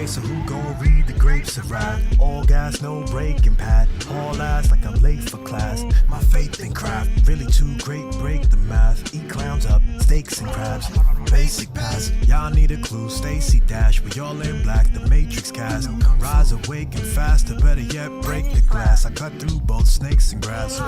Okay, so who gon' read the grapes of wrath? All gas, no breaking pad. All ass like I'm late for class. My faith in craft, really too great, break the math. Eat clowns up, steaks and crabs. Basic pass, y'all need a clue. Stacy Dash, we all in black, the Matrix cast. Rise awake and faster, better yet, break the glass. I cut through both snakes and grass.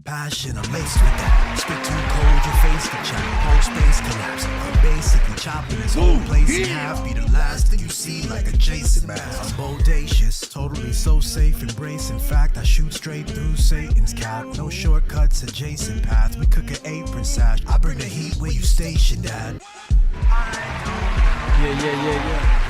Passion, I'm laced with that. Spit too cold, your face can chat. Whole space collapse. I'm basically chopping this whole place in half. Be the last thing you see like a Jason mask. I'm bodacious, totally so safe, embrace. In fact, I shoot straight through Satan's cap. No shortcuts, adjacent paths. We cook an apron sash. I bring the heat where you stationed at. Yeah.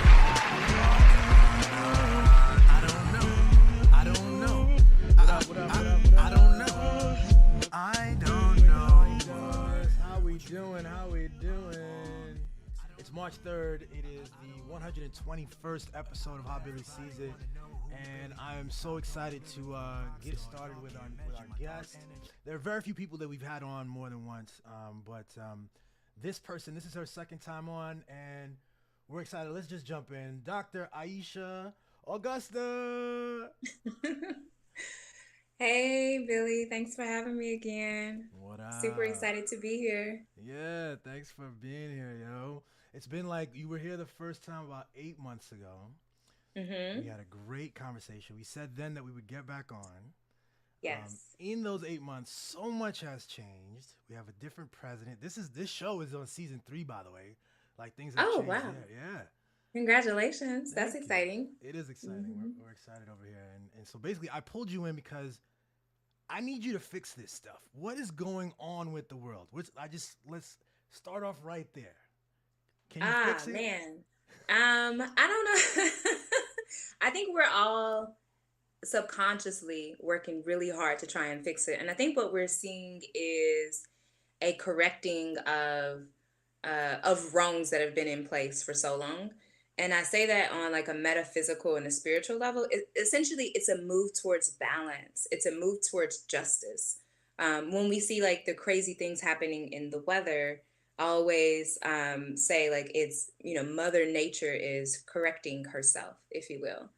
How we doing? It's March 3rd. It is the 121st episode of How Billy Sees It, and I'm so excited to get started with our guest. There are very few people that we've had on more than once, but this is her second time on, and we're excited. Let's just jump in. Dr. Aisha Augusta. Hey, Billy. Thanks for having me again. What up? Super excited to be here. Yeah, thanks for being here, yo. It's been like you were here the first time about 8 months ago. Mm-hmm. We had a great conversation. We said then that we would get back on. Yes. In those 8 months, so much has changed. We have a different president. This show is on season 3, by the way. Like things have changed. Wow. Yeah. Congratulations. That's Thank you. exciting. It is exciting. Mm-hmm. We're excited over here. And so basically I pulled you in because I need you to fix this stuff. What is going on with the world? Let's start off right there. Can you fix it? Man. I don't know. I think we're all subconsciously working really hard to try and fix it. And I think what we're seeing is a correcting of wrongs that have been in place for so long. And I say that on like a metaphysical and a spiritual level. Essentially, it's a move towards balance. It's a move towards justice. When we see like the crazy things happening in the weather, I always say like it's, Mother Nature is correcting herself, if you will.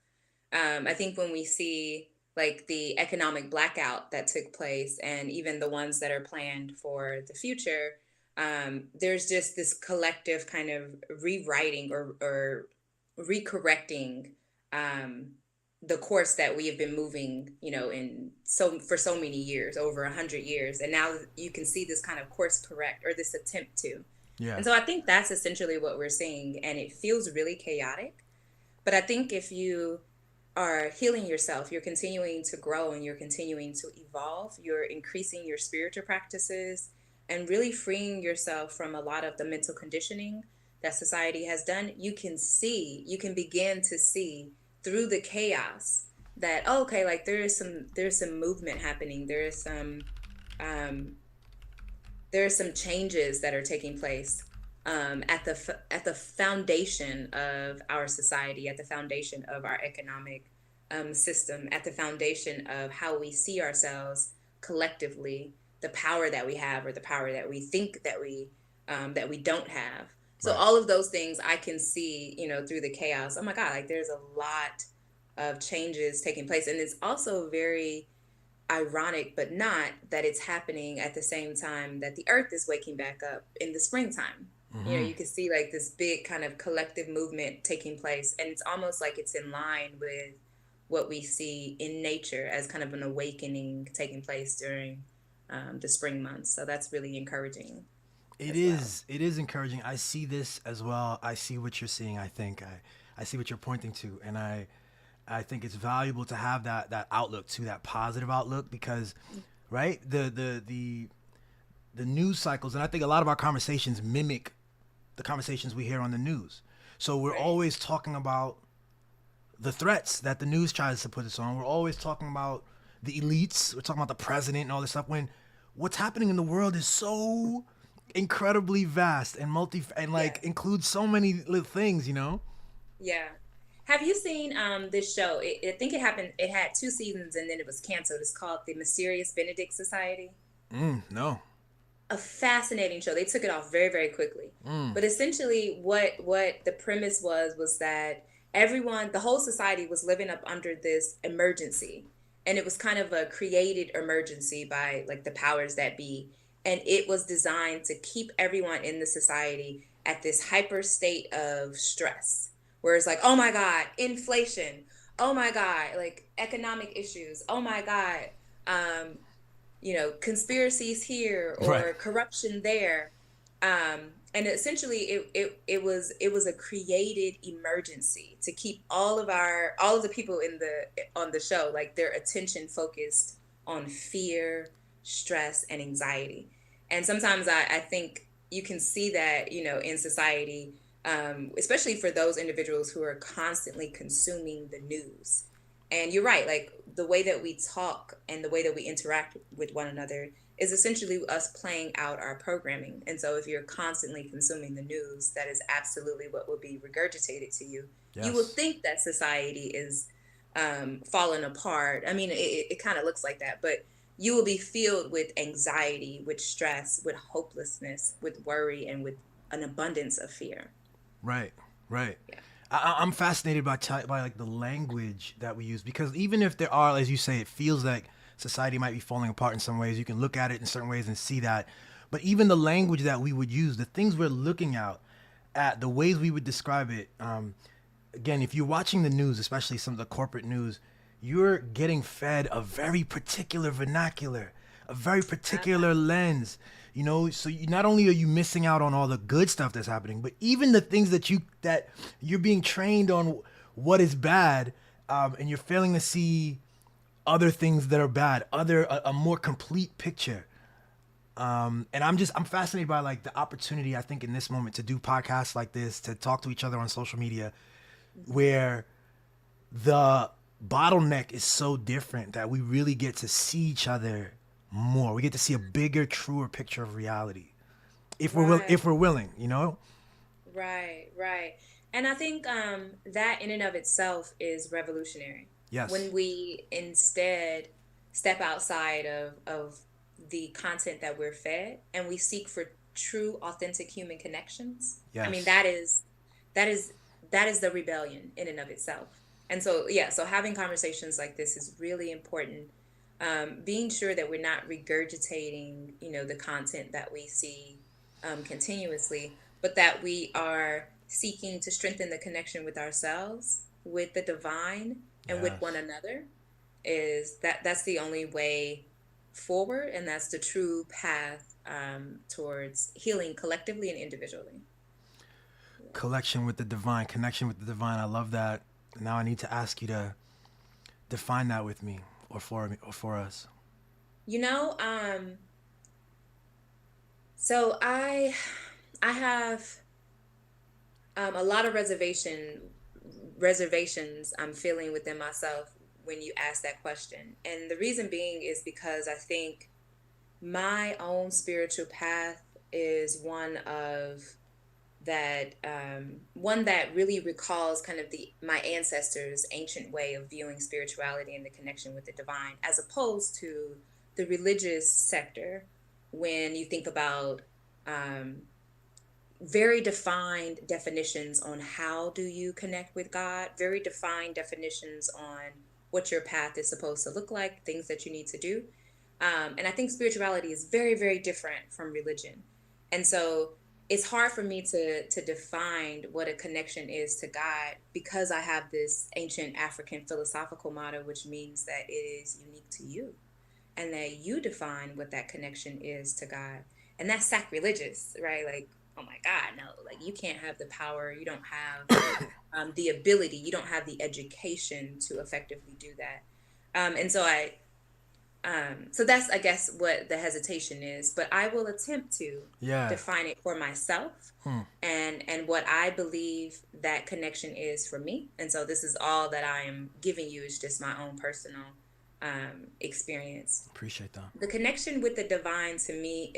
I think when we see like the economic blackout that took place and even the ones that are planned for the future, there's just this collective kind of rewriting or recorrecting the course that we have been moving, for so many years, over 100 years. And now you can see this kind of course correct or this attempt to. Yeah. And so I think that's essentially what we're seeing. And it feels really chaotic. But I think if you are healing yourself, you're continuing to grow and you're continuing to evolve, you're increasing your spiritual practices and really freeing yourself from a lot of the mental conditioning that society has done, you can begin to see through the chaos that, okay, like there's some movement happening. There are some changes that are taking place at the foundation of our society, at the foundation of our economic system, at the foundation of how we see ourselves collectively, the power that we have or the power that we think that we don't have. So all of those things I can see, through the chaos. Oh my God, like there's a lot of changes taking place. And it's also very ironic, but not, that it's happening at the same time that the earth is waking back up in the springtime. Mm-hmm. You can see like this big kind of collective movement taking place. And it's almost like it's in line with what we see in nature as kind of an awakening taking place during the spring months. So that's really encouraging. It is encouraging. I see this as well. I see what you're seeing. I think I see what you're pointing to. And I think it's valuable to have that outlook too, that positive outlook, because right, the news cycles, and I think a lot of our conversations mimic the conversations we hear on the news. So we're always talking about the threats that the news tries to put us on. We're always talking about the elites. We're talking about the president and all this stuff, when what's happening in the world is so incredibly vast and includes so many little things, Yeah. Have you seen this show? I think it had 2 seasons and then it was canceled. It's called The Mysterious Benedict Society. No. A fascinating show. They took it off very, very quickly. But essentially what the premise was that everyone, the whole society was living up under this emergency. And it was kind of a created emergency by like the powers that be. And it was designed to keep everyone in the society at this hyper state of stress, where it's like, oh my God, inflation. Oh my God, like economic issues. Oh my God, um, conspiracies here Right. or corruption there. And essentially it was a created emergency to keep all of the people in the on the show, like their attention focused on fear, stress, and anxiety. And sometimes I think you can see that, in society, especially for those individuals who are constantly consuming the news. And you're right, like the way that we talk and the way that we interact with one another is essentially us playing out our programming. And so if you're constantly consuming the news, that is absolutely what will be regurgitated to you. You will Yes. think that society is falling apart. I mean, it kind of looks like that, but you will be filled with anxiety, with stress, with hopelessness, with worry, and with an abundance of fear. Right. Right. Yeah. I'm fascinated by like the language that we use, because even if there are, as you say, it feels like society might be falling apart in some ways. You can look at it in certain ways and see that. But even the language that we would use, the things we're looking at, the ways we would describe it. Again, if you're watching the news, especially some of the corporate news, you're getting fed a very particular vernacular, a very particular lens. So not only are you missing out on all the good stuff that's happening, but even the things that you're being trained on what is bad, and you're failing to see other things that are bad, a more complete picture. And I'm fascinated by like the opportunity I think in this moment to do podcasts like this, to talk to each other on social media, where the bottleneck is so different that we really get to see each other more. We get to see a bigger, truer picture of reality if Right. we're willing. Right, right. And I think that in and of itself is revolutionary. Yes. When we instead step outside of the content that we're fed and we seek for true, authentic human connections. I mean, Yes. that is that is the rebellion in and of itself. And so yeah, so having conversations like this is really important. Being sure that we're not regurgitating, the content that we see continuously, but that we are seeking to strengthen the connection with ourselves, with the divine, and with one Yes. another. That's the only way forward, and that's the true path towards healing collectively and individually. Collection with the divine, connection with the divine. I love that. Now I need to ask you to define that with me, or for me, or for us. You know, so I have a lot of reservations I'm feeling within myself when you ask that question. And the reason being is because I think my own spiritual path is one that really recalls kind of the my ancestors' ancient way of viewing spirituality and the connection with the divine, as opposed to the religious sector. When you think about um, very defined definitions on how do you connect with God, very defined definitions on what your path is supposed to look like, things that you need to do. And I think spirituality is very, very different from religion. And so it's hard for me to define what a connection is to God, because I have this ancient African philosophical motto, which means that it is unique to you and that you define what that connection is to God. And that's sacrilegious, right? Like, oh my God, no, like you can't have the power. You don't have the ability. You don't have the education to effectively do that. So that's, I guess, what the hesitation is. But I will attempt to Yeah. define it for myself, Hmm. and what I believe that connection is for me. And so this is all that I am giving you is just my own personal experience. Appreciate that. The connection with the divine to me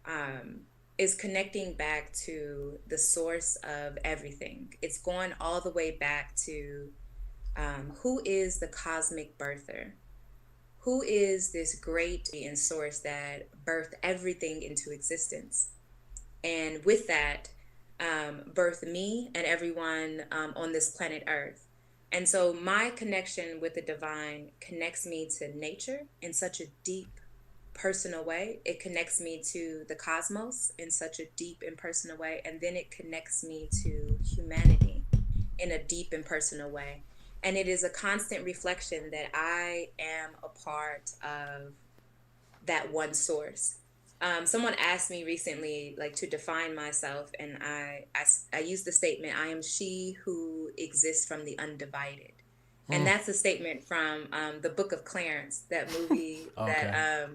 um, is connecting back to the source of everything. It's going all the way back to who is the cosmic birther, who is this great and source that birthed everything into existence. And with that, birthed me and everyone on this planet Earth. And so my connection with the divine connects me to nature in such a deep, personal way. It connects me to the cosmos in such a deep and personal way. And then it connects me to humanity in a deep and personal way. And it is a constant reflection that I am a part of that one source. Someone asked me recently, like, to define myself, and I used the statement, "I am she who exists from the undivided," and Mm. that's a statement from the Book of Clarence, that movie Okay. that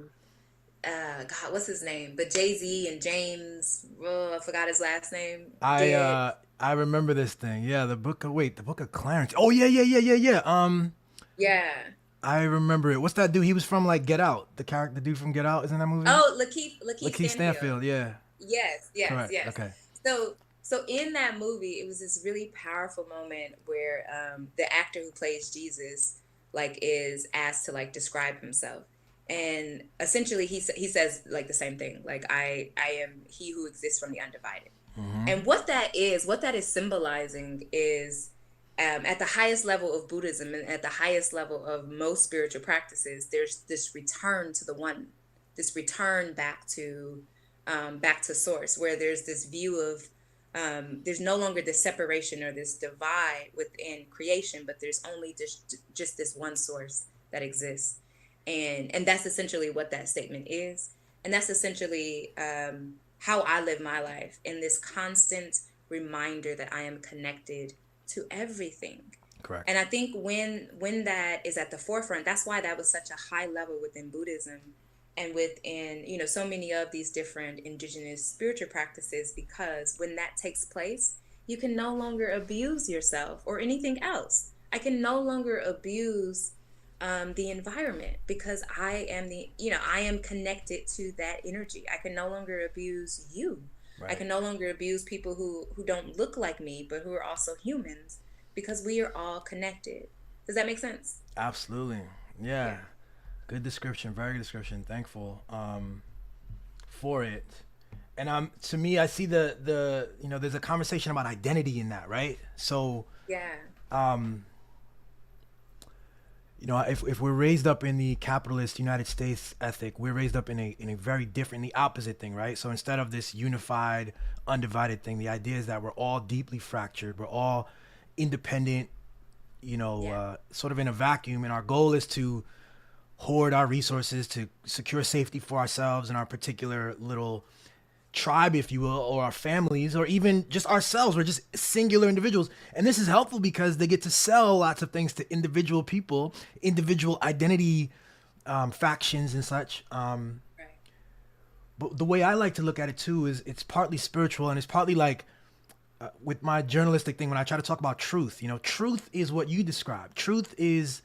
God, what's his name? But Jay-Z and James, oh, I forgot his last name. Dead. I remember this thing. Yeah, the book of Clarence. Oh yeah, yeah, yeah, yeah, yeah. Yeah. I remember it. What's that dude? He was from like Get Out. The dude from Get Out is in that movie. Oh, Lakeith Lakeith Stanfield. Stanfield. Yeah. Yes, yes, Correct. yes. Okay. So in that movie, it was this really powerful moment where the actor who plays Jesus like is asked to like describe himself, and essentially he says like the same thing, like I am he who exists from the undivided. Hmm. And what that is symbolizing is at the highest level of Buddhism and at the highest level of most spiritual practices, there's this return to the one, this return back to source, where there's this view of there's no longer this separation or this divide within creation, but there's only just this one source that exists, and that's essentially what that statement is, and that's essentially how I live my life, in this constant reminder that I am connected to everything. Correct. And I think when that is at the forefront, that's why that was such a high level within Buddhism and within, so many of these different indigenous spiritual practices, because when that takes place, you can no longer abuse yourself or anything else. I can no longer abuse the environment, because I am connected to that energy. I can no longer abuse you. I Right. can no longer abuse people who don't look like me, but who are also humans, because we are all connected. Does that make sense? Absolutely. Yeah. Yeah. Good description. Very good description. Thankful for it. And to me, I see there's a conversation about identity in that, right? So Yeah. um, if we're raised up in the capitalist United States ethic, we're raised up in a very different, the opposite thing, right? So instead of this unified, undivided thing, the idea is that we're all deeply fractured. We're all independent, Yeah. sort of in a vacuum, and our goal is to hoard our resources to secure safety for ourselves and our particular little tribe, if you will, or our families, or even just ourselves. We're just singular individuals. And this is helpful because they get to sell lots of things to individual people, individual identity factions and such. Right. But the way I like to look at it too is it's partly spiritual, and it's partly like with my journalistic thing, when I try to talk about truth, truth is what you described. Truth is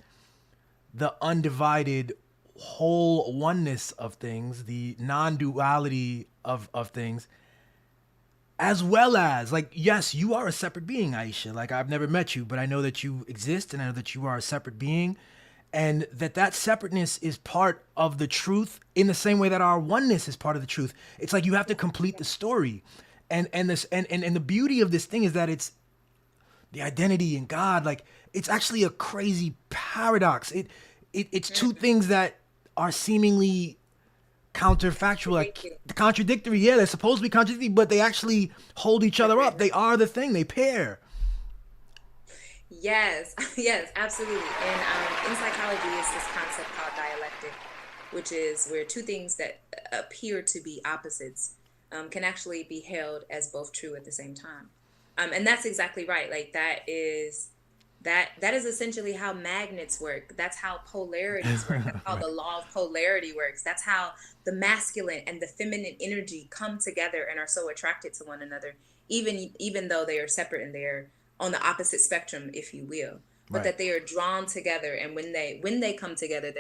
the undivided whole oneness of things, the non-duality of things, as well as, like, yes, you are a separate being, Aisha. Like, I've never met you, but I know that you exist, and I know that you are a separate being, and that separateness is part of the truth in the same way that our oneness is part of the truth. It's like you have to complete the story. And the beauty of this thing is that it's the identity in God. Like, it's actually a crazy paradox. It's two things that are seemingly counterfactual, like Contradicting. contradictory. Yeah, they're supposed to be contradictory, but they actually hold each other up. They are the thing. They pair. Yes, yes, absolutely. And in psychology, it's this concept called dialectic, which is where two things that appear to be opposites can actually be held as both true at the same time. And that's exactly right. Like that is essentially how magnets work. That's how polarities work. That's how Right. the law of polarity works. That's how the masculine and the feminine energy come together and are so attracted to one another, even though they are separate and they're on the opposite spectrum, if you will. But Right. that they are drawn together, and when they come together,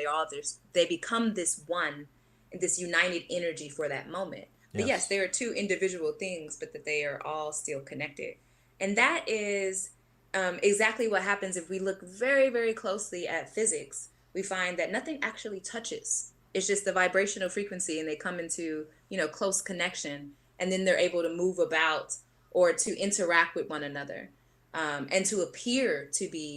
they become this one, this united energy for that moment. But yes, Yes. they are two individual things, but that they are all still connected. And that is exactly what happens if we look very, very closely at physics. We find that nothing actually touches. It's just the vibrational frequency, and they come into close connection, and then they're able to move about or to interact with one another, and to appear to be,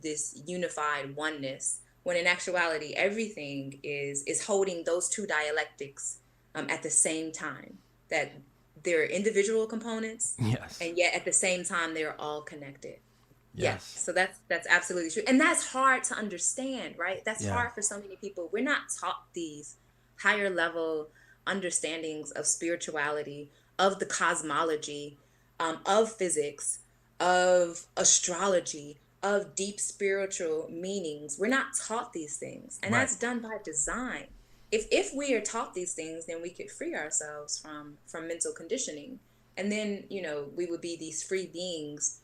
this unified oneness, when in actuality everything is holding those two dialectics at the same time, that they're individual components, Yes. and yet at the same time they're all connected. Yeah, Yes. so that's absolutely true. And that's hard to understand, right? That's Yeah. hard for so many people. We're not taught these higher level understandings of spirituality, of the cosmology, of physics, of astrology, of deep spiritual meanings. We're not taught these things, and Right. that's done by design. If we are taught these things, then we could free ourselves from mental conditioning, and then we would be these free beings,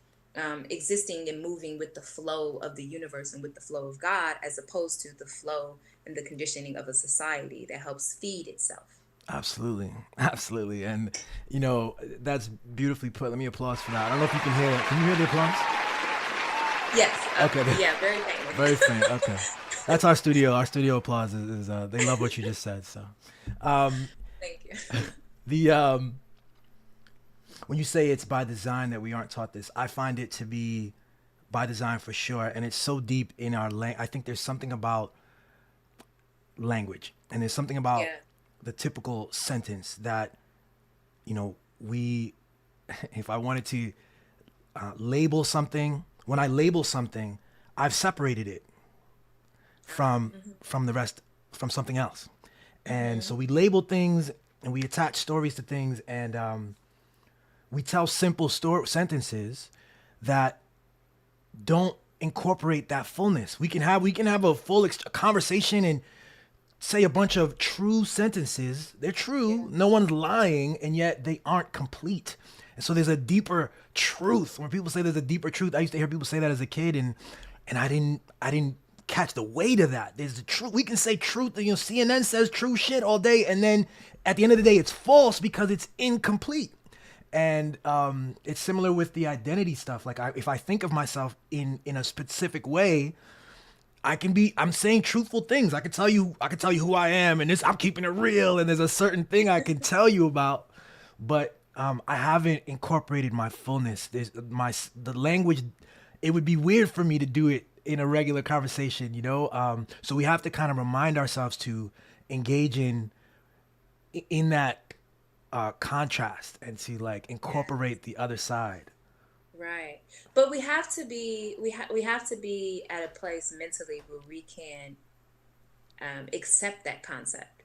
existing and moving with the flow of the universe and with the flow of God, as opposed to the flow and the conditioning of a society that helps feed itself. Absolutely. Absolutely. And, that's beautifully put. Let me applaud for that. I don't know if you can hear it. Can you hear the applause? Yes. Okay. Yeah, very faint. Very faint. Okay. That's our studio. Our studio applause is they love what you just said. So, Thank you. the when you say it's by design that we aren't taught this, I find it to be by design for sure, and it's so deep in our I think there's something about language, and there's something about Yeah. the typical sentence that we, if I wanted to label something, when I label something, I've separated it from the rest, from something else. And so we label things and we attach stories to things, and we tell simple sentences that don't incorporate that fullness. We can have a full conversation and say a bunch of true sentences. They're true. No one's lying, and yet they aren't complete. And so there's a deeper truth. When people say there's a deeper truth, I used to hear people say that as a kid, and I didn't catch the weight of that. There's the truth. We can say truth. CNN says true shit all day, and then at the end of the day, it's false because it's incomplete. And it's similar with the identity stuff. Like if I think of myself in a specific way, I'm saying truthful things. I can tell you who I am, and I'm keeping it real, and there's a certain thing I can tell you about, but I haven't incorporated my fullness. The language. It would be weird for me to do it in a regular conversation, So we have to kind of remind ourselves to engage in that contrast, and to like incorporate the other side. Right. But we have to be at a place mentally where we can accept that concept.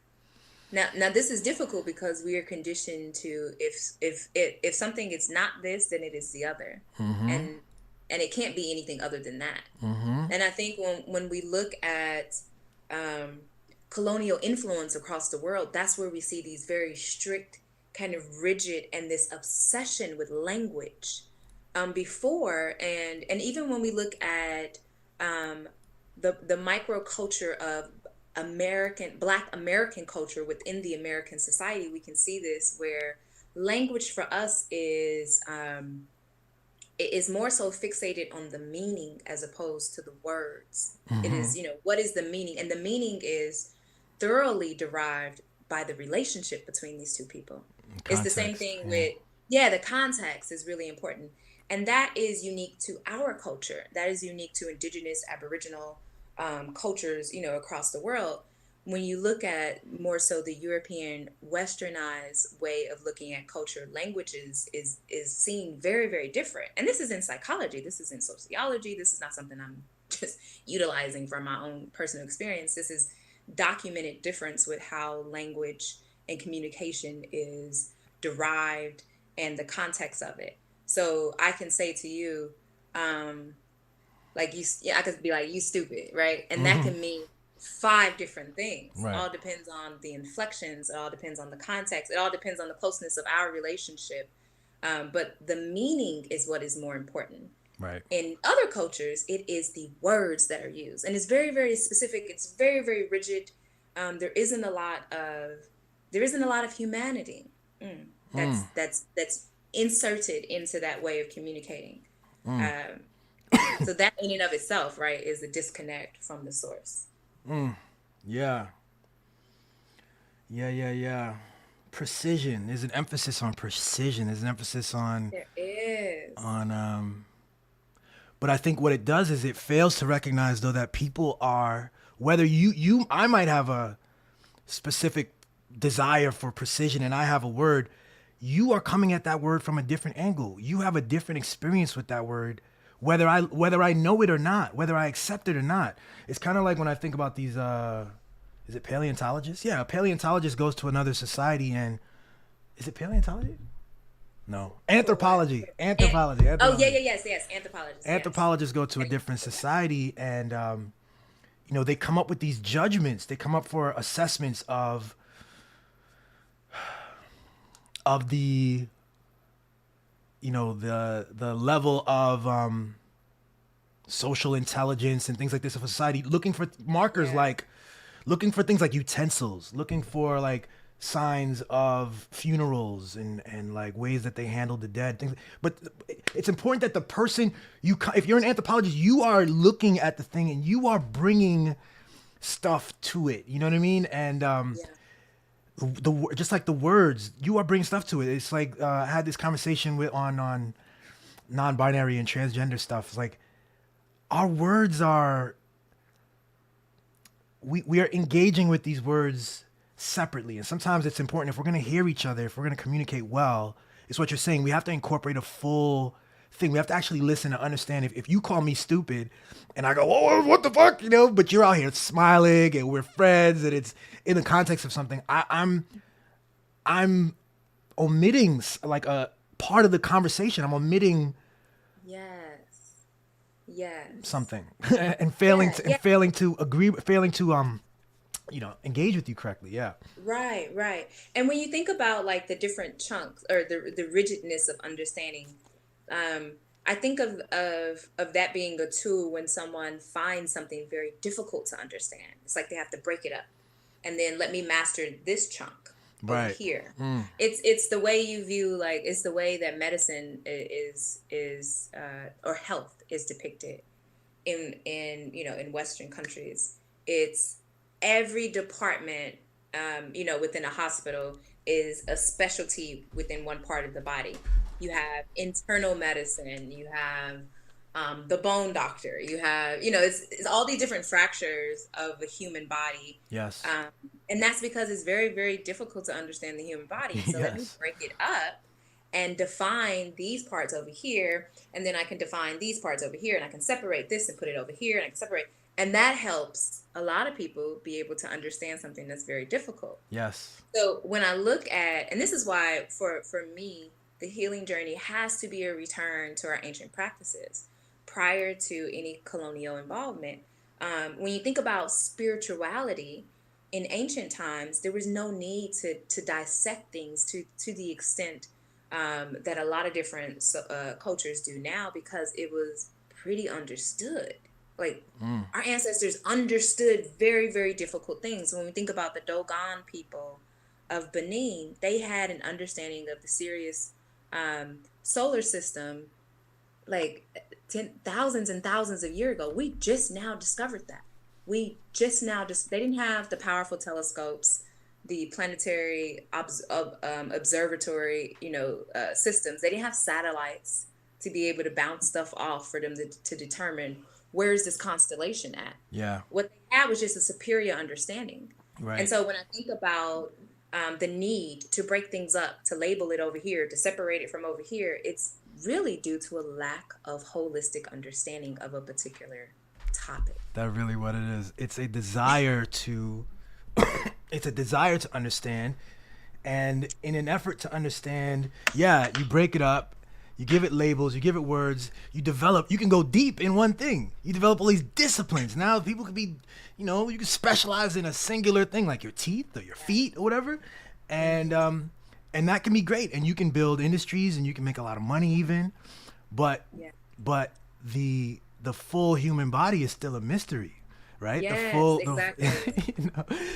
Now this is difficult because we are conditioned to, if something is not this, then it is the other. And it can't be anything other than that. And I think when we look at colonial influence across the world, that's where we see these very strict, kind of rigid, and this obsession with language. Before, and even when we look at the microculture of Black American culture within the American society, we can see this, where language for us is more so fixated on the meaning as opposed to the words. It is, what is the meaning? And the meaning is thoroughly derived by the relationship between these two people. It's the same thing with, the context is really important. And that is unique to our culture. That is unique to indigenous, Aboriginal cultures, across the world. When you look at more so the European westernized way of looking at culture, languages is seen very, very different. And this is in psychology. This is in sociology. This is not something I'm just utilizing from my own personal experience. This is documented difference with how language and communication is derived and the context of it. So I can say to you, like I could be like, you stupid, right? And that can mean 5 different things. Right. It all depends on the inflections. It all depends on the context. It all depends on the closeness of our relationship. But the meaning is what is more important. Right. In other cultures, it is the words that are used, and it's very, very specific. It's very, very rigid. There isn't a lot of humanity that's inserted into that way of communicating. So that in and of itself, right, is a disconnect from the source. Yeah. precision. There's an emphasis on precision. There's an emphasis There is. on but I think what it does is it fails to recognize though that people are, whether I might have a specific desire for precision and I have a word, you are coming at that word from a different angle. You have a different experience with that word, whether I know it or not, whether I accept it or not. It's kind of like when I think about these is it paleontologists? Yeah, a paleontologist goes to another society and is it paleontology? No. Anthropology. Anthropology. Oh yeah, yes. Anthropologists. Anthropologists go to a different society and they come up with these judgments. They come up for assessments of the the level of social intelligence and things like this of society, looking for markers looking for things like utensils, looking for like signs of funerals and like ways that they handle the dead things. But it's important that the person if you're an anthropologist, you are looking at the thing and you are bringing stuff to it, you know what I mean? And just like the words, you are bringing stuff to it. It's like I had this conversation on non-binary and transgender stuff. It's like our words are we are engaging with these words separately, and sometimes it's important, if we're going to hear each other, if we're going to communicate well, it's what you're saying, we have to incorporate a full thing. We have to actually listen and understand. If you call me stupid and I go, oh, what the fuck, but you're out here smiling and we're friends and it's in the context of something, I'm omitting like a part of the conversation. I'm omitting something and failing to agree, failing to engage with you correctly. Yeah. Right. And when you think about like the different chunks or the rigidness of understanding, I think of that being a tool when someone finds something very difficult to understand. It's like they have to break it up and then let me master this chunk over here. It's the way you view, like, it's the way that medicine is or health is depicted in Western countries. It's every department, within a hospital is a specialty within one part of the body. You have internal medicine, you have the bone doctor, you have, it's all these different fractures of the human body. Yes. And that's because it's very, very difficult to understand the human body. So let me break it up and define these parts over here. And then I can define these parts over here, and I can separate this and put it over here, and I can separate. And that helps a lot of people be able to understand something that's very difficult. Yes. So when I look at, and this is why for me, the healing journey has to be a return to our ancient practices prior to any colonial involvement. When you think about spirituality in ancient times, there was no need to dissect things to the extent that a lot of different cultures do now, because it was pretty understood. Like our ancestors understood very, very difficult things. When we think about the Dogon people of Benin, they had an understanding of the Sirius solar system like thousands and thousands of years ago. We just now discovered that. They didn't have the powerful telescopes, the planetary observatory, systems. They didn't have satellites to be able to bounce stuff off for them to determine where is this constellation at. Yeah. What they had was just a superior understanding. Right. And so when I think about the need to break things up, to label it over here, to separate it from over here, it's really due to a lack of holistic understanding of a particular topic. That's really what it is. It's a desire to understand, and in an effort to understand, you break it up, you give it labels, you give it words, you can go deep in one thing. You develop all these disciplines. Now people could be, you can specialize in a singular thing, like your teeth or your feet or whatever. And that can be great. And you can build industries and you can make a lot of money even. But the full human body is still a mystery, right? Yes, exactly.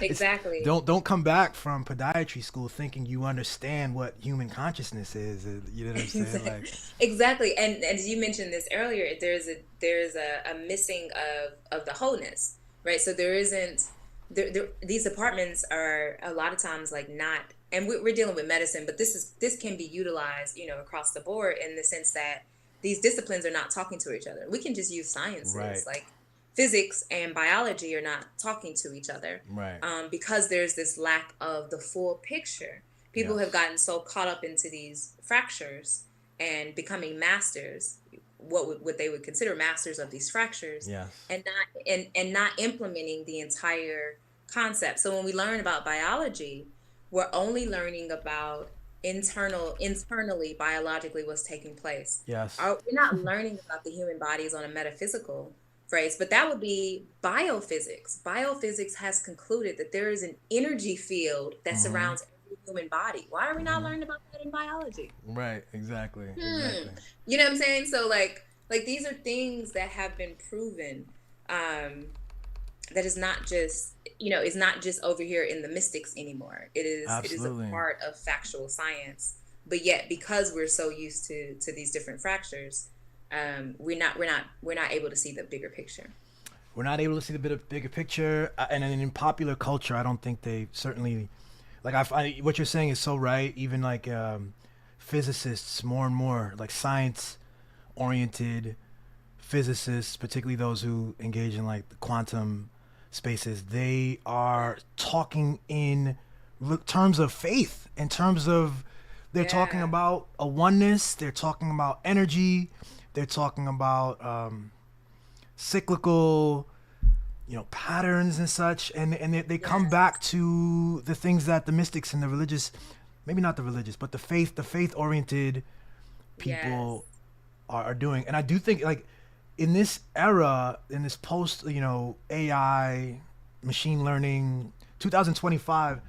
Exactly. Don't come back from podiatry school thinking you understand what human consciousness is. You know what I'm saying? Like, exactly. And as you mentioned this earlier, there's a missing of the wholeness, right? So there isn't. These apartments are a lot of times like not and we're dealing with medicine, but this can be utilized, across the board in the sense that these disciplines are not talking to each other. We can just use sciences Right. like physics and biology are not talking to each other, Right. because there's this lack of the full picture. People have Yes. gotten so caught up into these fractures and becoming masters, what they would consider masters of these fractures, Yes. and not implementing the entire concept. So when we learn about biology, we're only learning about internally biologically what's taking place. Yes. We're not learning about the human bodies on a metaphysical phrase, but that would be biophysics. Biophysics has concluded that there is an energy field that Mm-hmm. surrounds every human body. Why are we not Mm-hmm. learning about that in biology? Right. Exactly. Hmm. Exactly. You know what I'm saying? So like these are things that have been proven, that is not just, is not just over here in the mystics anymore. It is a Absolutely. part of factual science. But yet, because we're so used to these different fractures, we're not able to see the bigger picture. We're not able to see the bigger picture, and in popular culture, I don't think they certainly like. I find what you're saying is so right. Even like physicists, more and more like science-oriented physicists, particularly those who engage in like the quantum spaces, they are Yeah. talking in terms of faith, in terms of they're talking Yeah. about a oneness, they're talking about energy, they're talking about cyclical, patterns and such, and they come Yes. back to the things that the mystics and the religious, maybe not the religious, but the faith oriented Yes. people are doing. And I do think like in this era, in this post, AI, machine learning, 2025,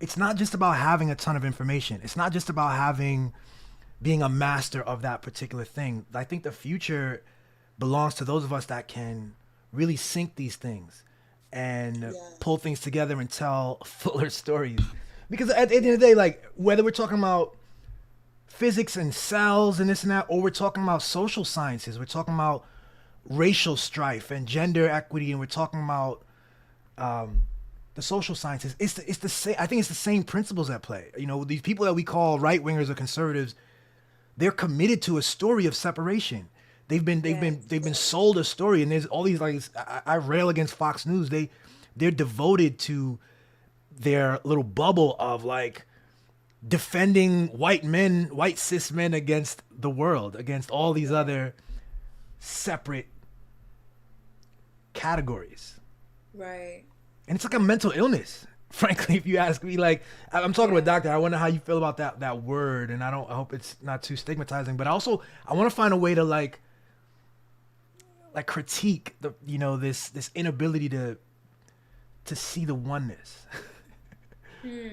it's not just about having a ton of information. It's not just about being a master of that particular thing. I think the future belongs to those of us that can really sync these things and Yeah. pull things together and tell fuller stories. Because at the end Yeah. of the day, like whether we're talking about physics and cells and this and that, or we're talking about social sciences, we're talking about racial strife and gender equity, and we're talking about the social sciences. It's the same. I think it's the same principles at play. These people that we call right wingers or conservatives, they're committed to a story of separation. They've been Yes. sold a story, and there's all these like I rail against Fox News. They're devoted to their little bubble of like defending white men, white cis men against the world, against all these other separate categories. Right. And it's like a mental illness. Frankly, if you ask me, like I'm talking to a Yeah. doctor, I wonder how you feel about that word, and I hope it's not too stigmatizing, but also I want to find a way to like critique this inability to see the oneness. Hmm.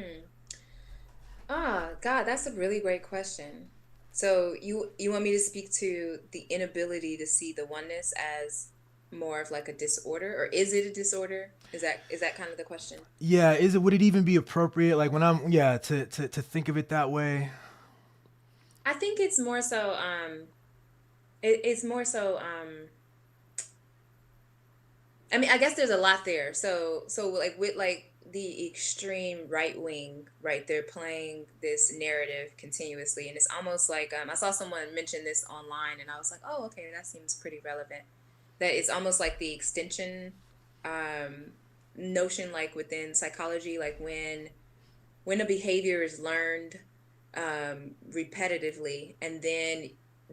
God, that's a really great question. So you want me to speak to the inability to see the oneness as more of like a disorder, or is it a disorder? Is that kind of the question? Yeah, would it even be appropriate like when I'm yeah to think of it that way? I think it's more so it's more so I mean, I guess there's a lot there. So like with like the extreme right wing, right? They're playing this narrative continuously, and it's almost like I saw someone mention this online, and I was like, oh, okay, that seems pretty relevant. That it's almost like the extension um, notion, like within psychology, like when a behavior is learned repetitively, and then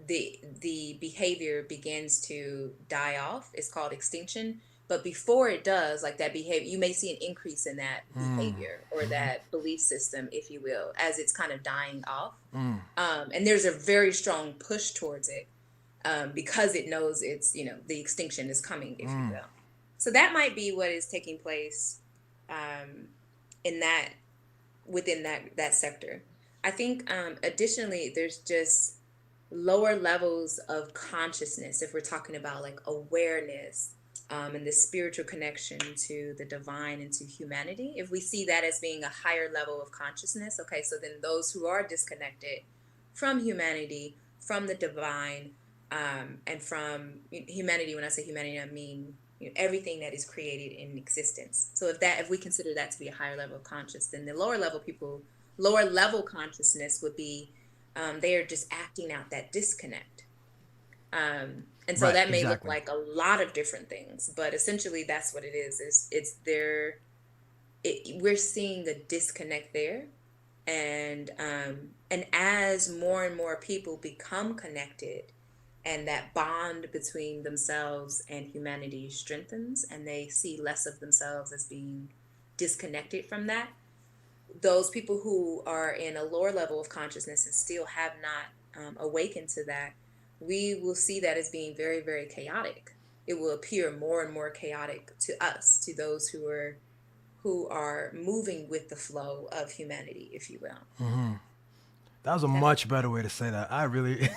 the behavior begins to die off, it's called extinction. But before it does, like that behavior, you may see an increase in that behavior or that belief system, if you will, as it's kind of dying off. And there's a very strong push towards it, because it knows the extinction is coming, if you will. So that might be what is taking place, um, in that within that sector. I think, additionally, there's just lower levels of consciousness if we're talking about like awareness, and the spiritual connection to the divine and to humanity. If we see that as being a higher level of consciousness, okay, so then those who are disconnected from humanity, from the divine, and from humanity, when I say humanity, I mean everything that is created in existence. So if we consider that to be a higher level of conscious, then the lower level people Lower level consciousness would be they are just acting out that disconnect. And so Right, that may look exactly. like a lot of different things, but essentially that's what it is. It's there. We're seeing a disconnect there, and as more and more people become connected, and that bond between themselves and humanity strengthens, and they see less of themselves as being disconnected from that, those people who are in a lower level of consciousness and still have not awakened to that, we will see that as being very, very chaotic. It will appear more and more chaotic to us, to those who are moving with the flow of humanity, if you will. That was a Okay. much better way to say that. I really,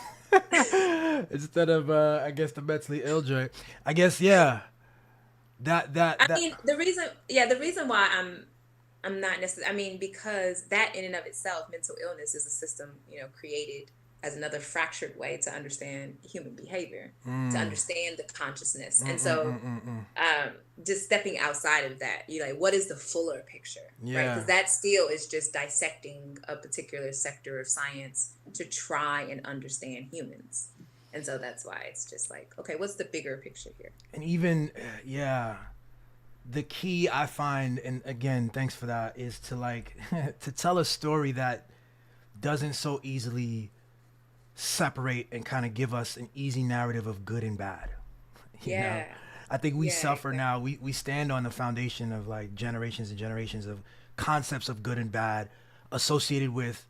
instead of I guess the mentally ill joint. I guess yeah. I That. mean, the reason why I'm not necessarily, I mean, because that in and of itself, mental illness is a system, created as another fractured way to understand human behavior, to understand the consciousness. And so, um, just stepping outside of that, like, what is the fuller picture, right? Yeah. Because that still is just dissecting a particular sector of science to try and understand humans. And so that's why it's just like, okay, what's the bigger picture here? And even yeah, the key I find, and again, thanks for that, is to like to tell a story that doesn't so easily separate and kind of give us an easy narrative of good and bad. You know, Yeah. I think we Yeah, suffer exactly. now. We stand on the foundation of like generations and generations of concepts of good and bad associated with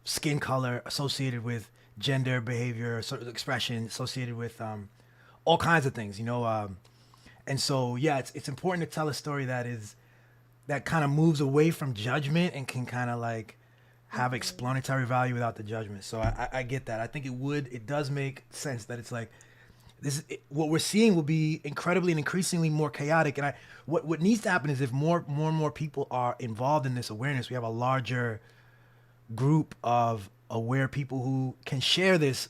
skin color, associated with gender, behavior, sort of expression, associated with all kinds of things. And so yeah, it's important to tell a story that kind of moves away from judgment and can kind of like have Hmm. explanatory value without the judgment. So I get that. I think it does make sense that it's like what we're seeing will be incredibly and increasingly more chaotic. And what needs to happen is if more and more people are involved in this awareness, we have a larger group of aware people who can share this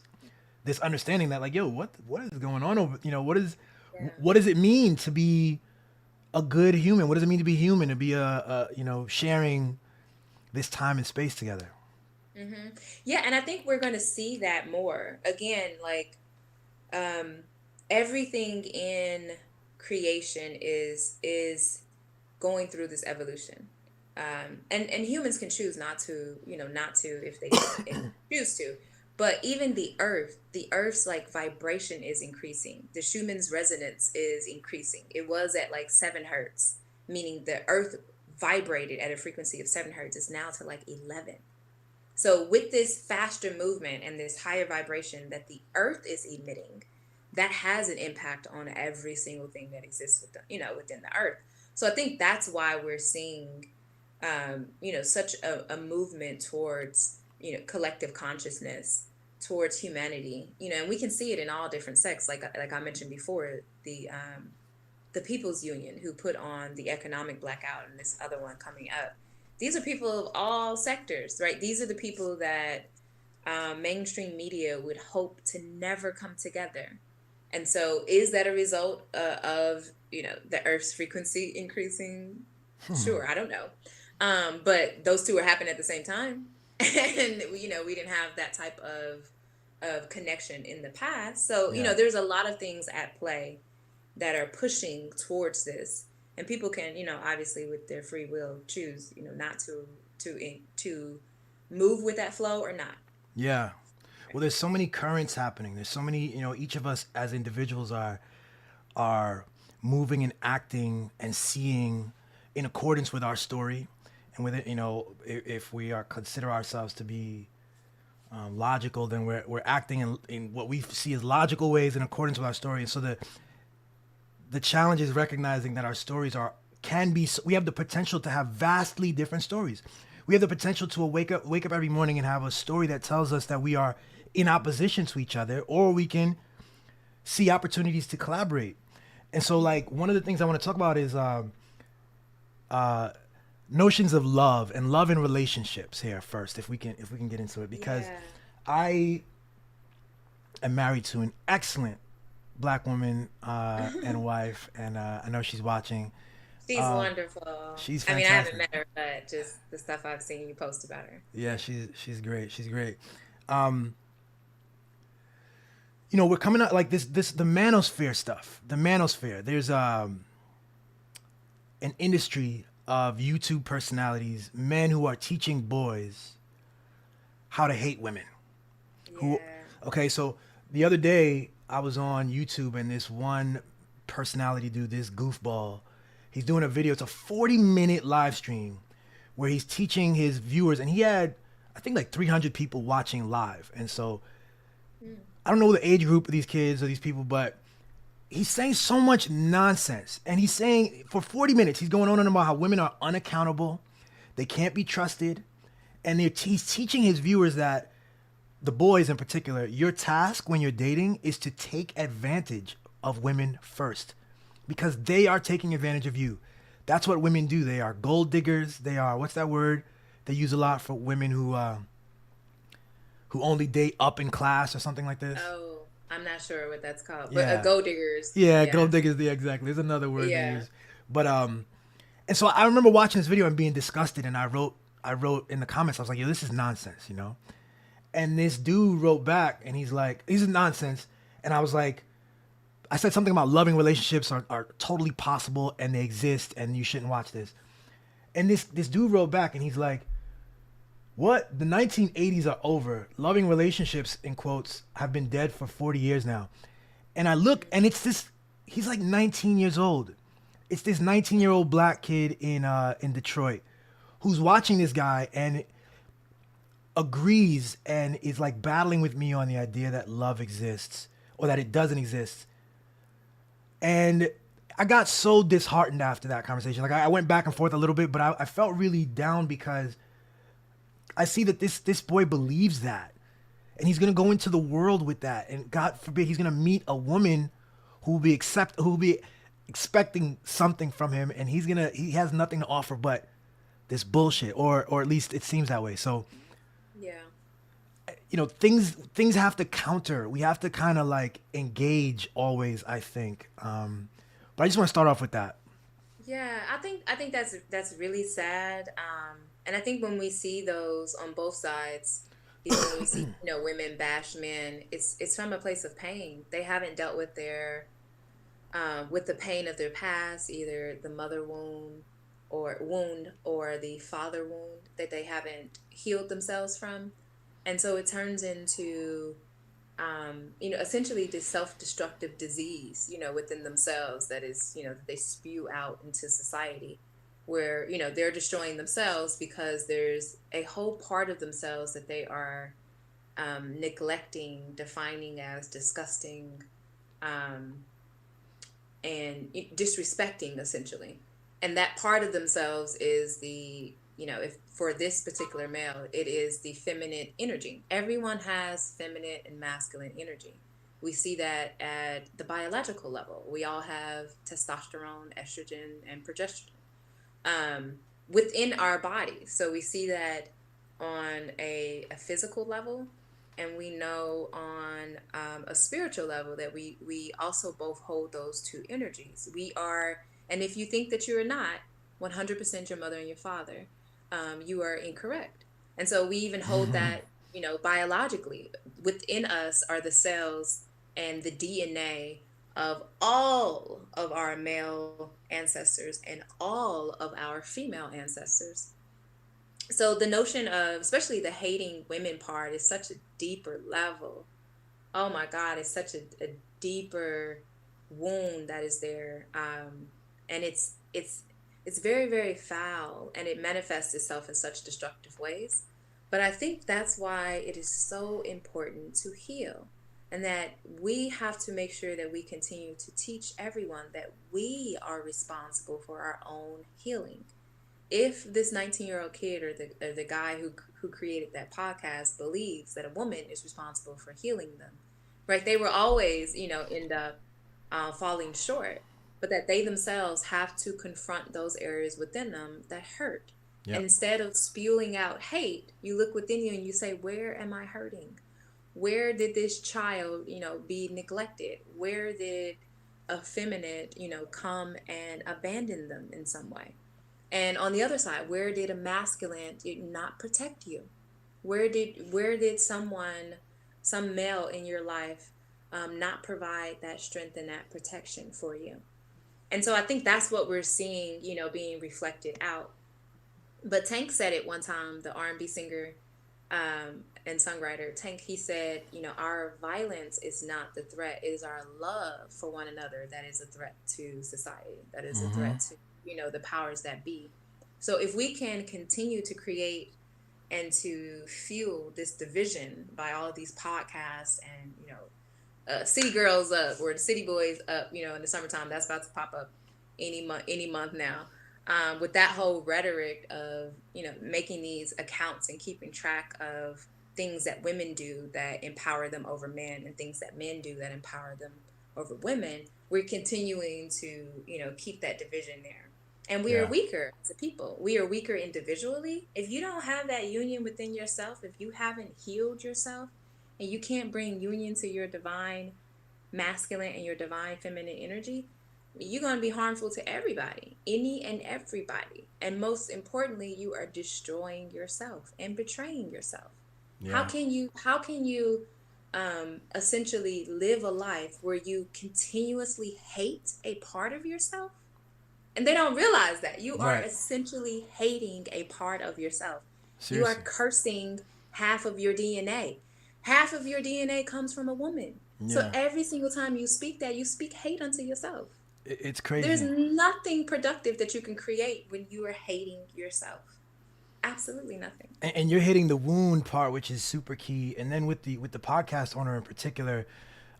understanding that like, yo, what is going on over, Yeah. what does it mean to be a good human? What does it mean to be human, to be a sharing this time and space together? Hmm. Yeah, and I think we're going to see that more again. Like, um, everything in creation is going through this evolution, and humans can choose not to, not to, if choose to. But even the earth's like vibration is increasing. The Schumann's resonance is increasing. It was at like 7 hertz, meaning the earth vibrated at a frequency of 7 hertz. It's now to like 11. So with this faster movement and this higher vibration that the earth is emitting, that has an impact on every single thing that exists within the earth. So I think that's why we're seeing such a movement towards, collective consciousness, towards humanity, and we can see it in all different sects. Like I mentioned before, the People's Union, who put on the economic blackout, and this other one coming up. These are people of all sectors, right? These are the people that mainstream media would hope to never come together. And so, is that a result of the Earth's frequency increasing? Sure, I don't know, but those two are happening at the same time, and we didn't have that type of connection in the past. So Yeah. there's a lot of things at play that are pushing towards this, and people can obviously with their free will choose not to move with that flow or not. Yeah. Well, there's so many currents happening. There's so many, each of us as individuals are moving and acting and seeing in accordance with our story, and with it, if we are consider ourselves to be logical, then we're acting in what we see as logical ways in accordance with our story. And so the challenge is recognizing that our stories can be, we have the potential to have vastly different stories. We have the potential to wake up every morning and have a story that tells us that we are in opposition to each other, or we can see opportunities to collaborate. And so like one of the things I want to talk about is notions of love and love in relationships here first, if we can get into it, because Yeah. I am married to an excellent black woman and wife, and I know she's watching. She's wonderful. She's I mean, I haven't fantastic. met her, but just the stuff I've seen you post about her. Yeah, she's great. She's great. Um, we're coming out like this the manosphere stuff. The manosphere. There's an industry of YouTube personalities, men who are teaching boys how to hate women. Who Yeah. okay, so the other day I was on YouTube and this one personality dude, this goofball, he's doing a video. It's a 40-minute live stream where he's teaching his viewers, and he had I think like 300 people watching live. And so Mm. I don't know the age group of these kids or these people, but he's saying so much nonsense. And he's saying for 40 minutes, he's going on and about how women are unaccountable, they can't be trusted. And he's teaching his viewers that, the boys in particular, your task when you're dating is to take advantage of women first because they are taking advantage of you. That's what women do. They are gold diggers. They are, what's that word they use a lot for women who only date up in class or something like this? Oh, I'm not sure what that's called, but Yeah. gold diggers. Yeah, Yeah. gold diggers. Yeah, exactly. There's another word they Yeah. use. But and so I remember watching this video and being disgusted, and I wrote in the comments, I was like, yo, this is nonsense, you know? And this dude wrote back and he's like, this is nonsense. And I was like, I said something about loving relationships are totally possible and they exist and you shouldn't watch this. And this dude wrote back and he's like, what? The 1980s are over. Loving relationships, in quotes, have been dead for 40 years now. And I look and it's this, he's like 19 years old. It's this 19-year-old black kid in Detroit who's watching this guy and agrees and is like battling with me on the idea that love exists or that it doesn't exist. And I got so disheartened after that conversation. Like I went back and forth a little bit, but I felt really down because I see that this boy believes that. And he's gonna go into the world with that. And God forbid he's gonna meet a woman who will be expecting something from him, and he has nothing to offer but this bullshit. Or at least it seems that way. So Yeah. things have to counter. We have to kind of like engage always, I think. But I just want to start off with that. Yeah, I think that's really sad. And I think when we see those on both sides, even when we see women bash men, it's from a place of pain. They haven't dealt with the pain of their past, either the mother wound or the father wound that they haven't healed themselves from, and so it turns into essentially this self-destructive disease, within themselves that is, that they spew out into society where, they're destroying themselves because there's a whole part of themselves that they are neglecting, defining as disgusting, and disrespecting essentially. And that part of themselves is if for this particular male, it is the feminine energy. Everyone has feminine and masculine energy. We see that at the biological level. We all have testosterone, estrogen, and progesterone within our body. So we see that on a physical level, and we know on a spiritual level that we also both hold those two energies. We are, and if you think that you are not 100% your mother and your father, you are incorrect. And so we even hold that, biologically within us are the cells and the DNA of all of our male ancestors and all of our female ancestors. So the notion of, especially the hating women part, is such a deeper level. Oh my God, it's such a deeper wound that is there, and it's very, very foul, and it manifests itself in such destructive ways. But I think that's why it is so important to heal, and that we have to make sure that we continue to teach everyone that we are responsible for our own healing. If this 19-year-old kid or the guy who created that podcast believes that a woman is responsible for healing them, right? They will always, end up falling short, but that they themselves have to confront those areas within them that hurt. Yep. And instead of spewing out hate, you look within you and you say, where am I hurting? Where did this child, be neglected? Where did effeminate, come and abandon them in some way? And on the other side, where did a masculine did not protect you? Where did some male in your life, not provide that strength and that protection for you? And so I think that's what we're seeing, being reflected out. But Tank said it one time, the R&B singer, and songwriter Tank. He said, our violence is not the threat; it is our love for one another that is a threat to society. That is a Mm-hmm. threat to the powers that be. So if we can continue to create and to fuel this division by all of these podcasts and City Girls Up or the City Boys Up, in the summertime, that's about to pop up any month now. With that whole rhetoric of making these accounts and keeping track of things that women do that empower them over men and things that men do that empower them over women, we're continuing to keep that division there. And we are Yeah. weaker as a people. We are weaker individually. If you don't have that union within yourself, if you haven't healed yourself, and you can't bring union to your divine masculine and your divine feminine energy, you're going to be harmful to everybody, any and everybody. And most importantly, you are destroying yourself and betraying yourself. How Yeah. can you essentially live a life where you continuously hate a part of yourself? And they don't realize that you are Right. essentially hating a part of yourself. You are Seriously. cursing half of your DNA. Half of your DNA comes from a woman. So Yeah. every single time you speak that, you speak hate unto yourself. It's There's crazy. nothing productive that you can create when you are hating yourself. Absolutely nothing. And you're hitting the wound part, which is super key. And then with the podcast owner in particular,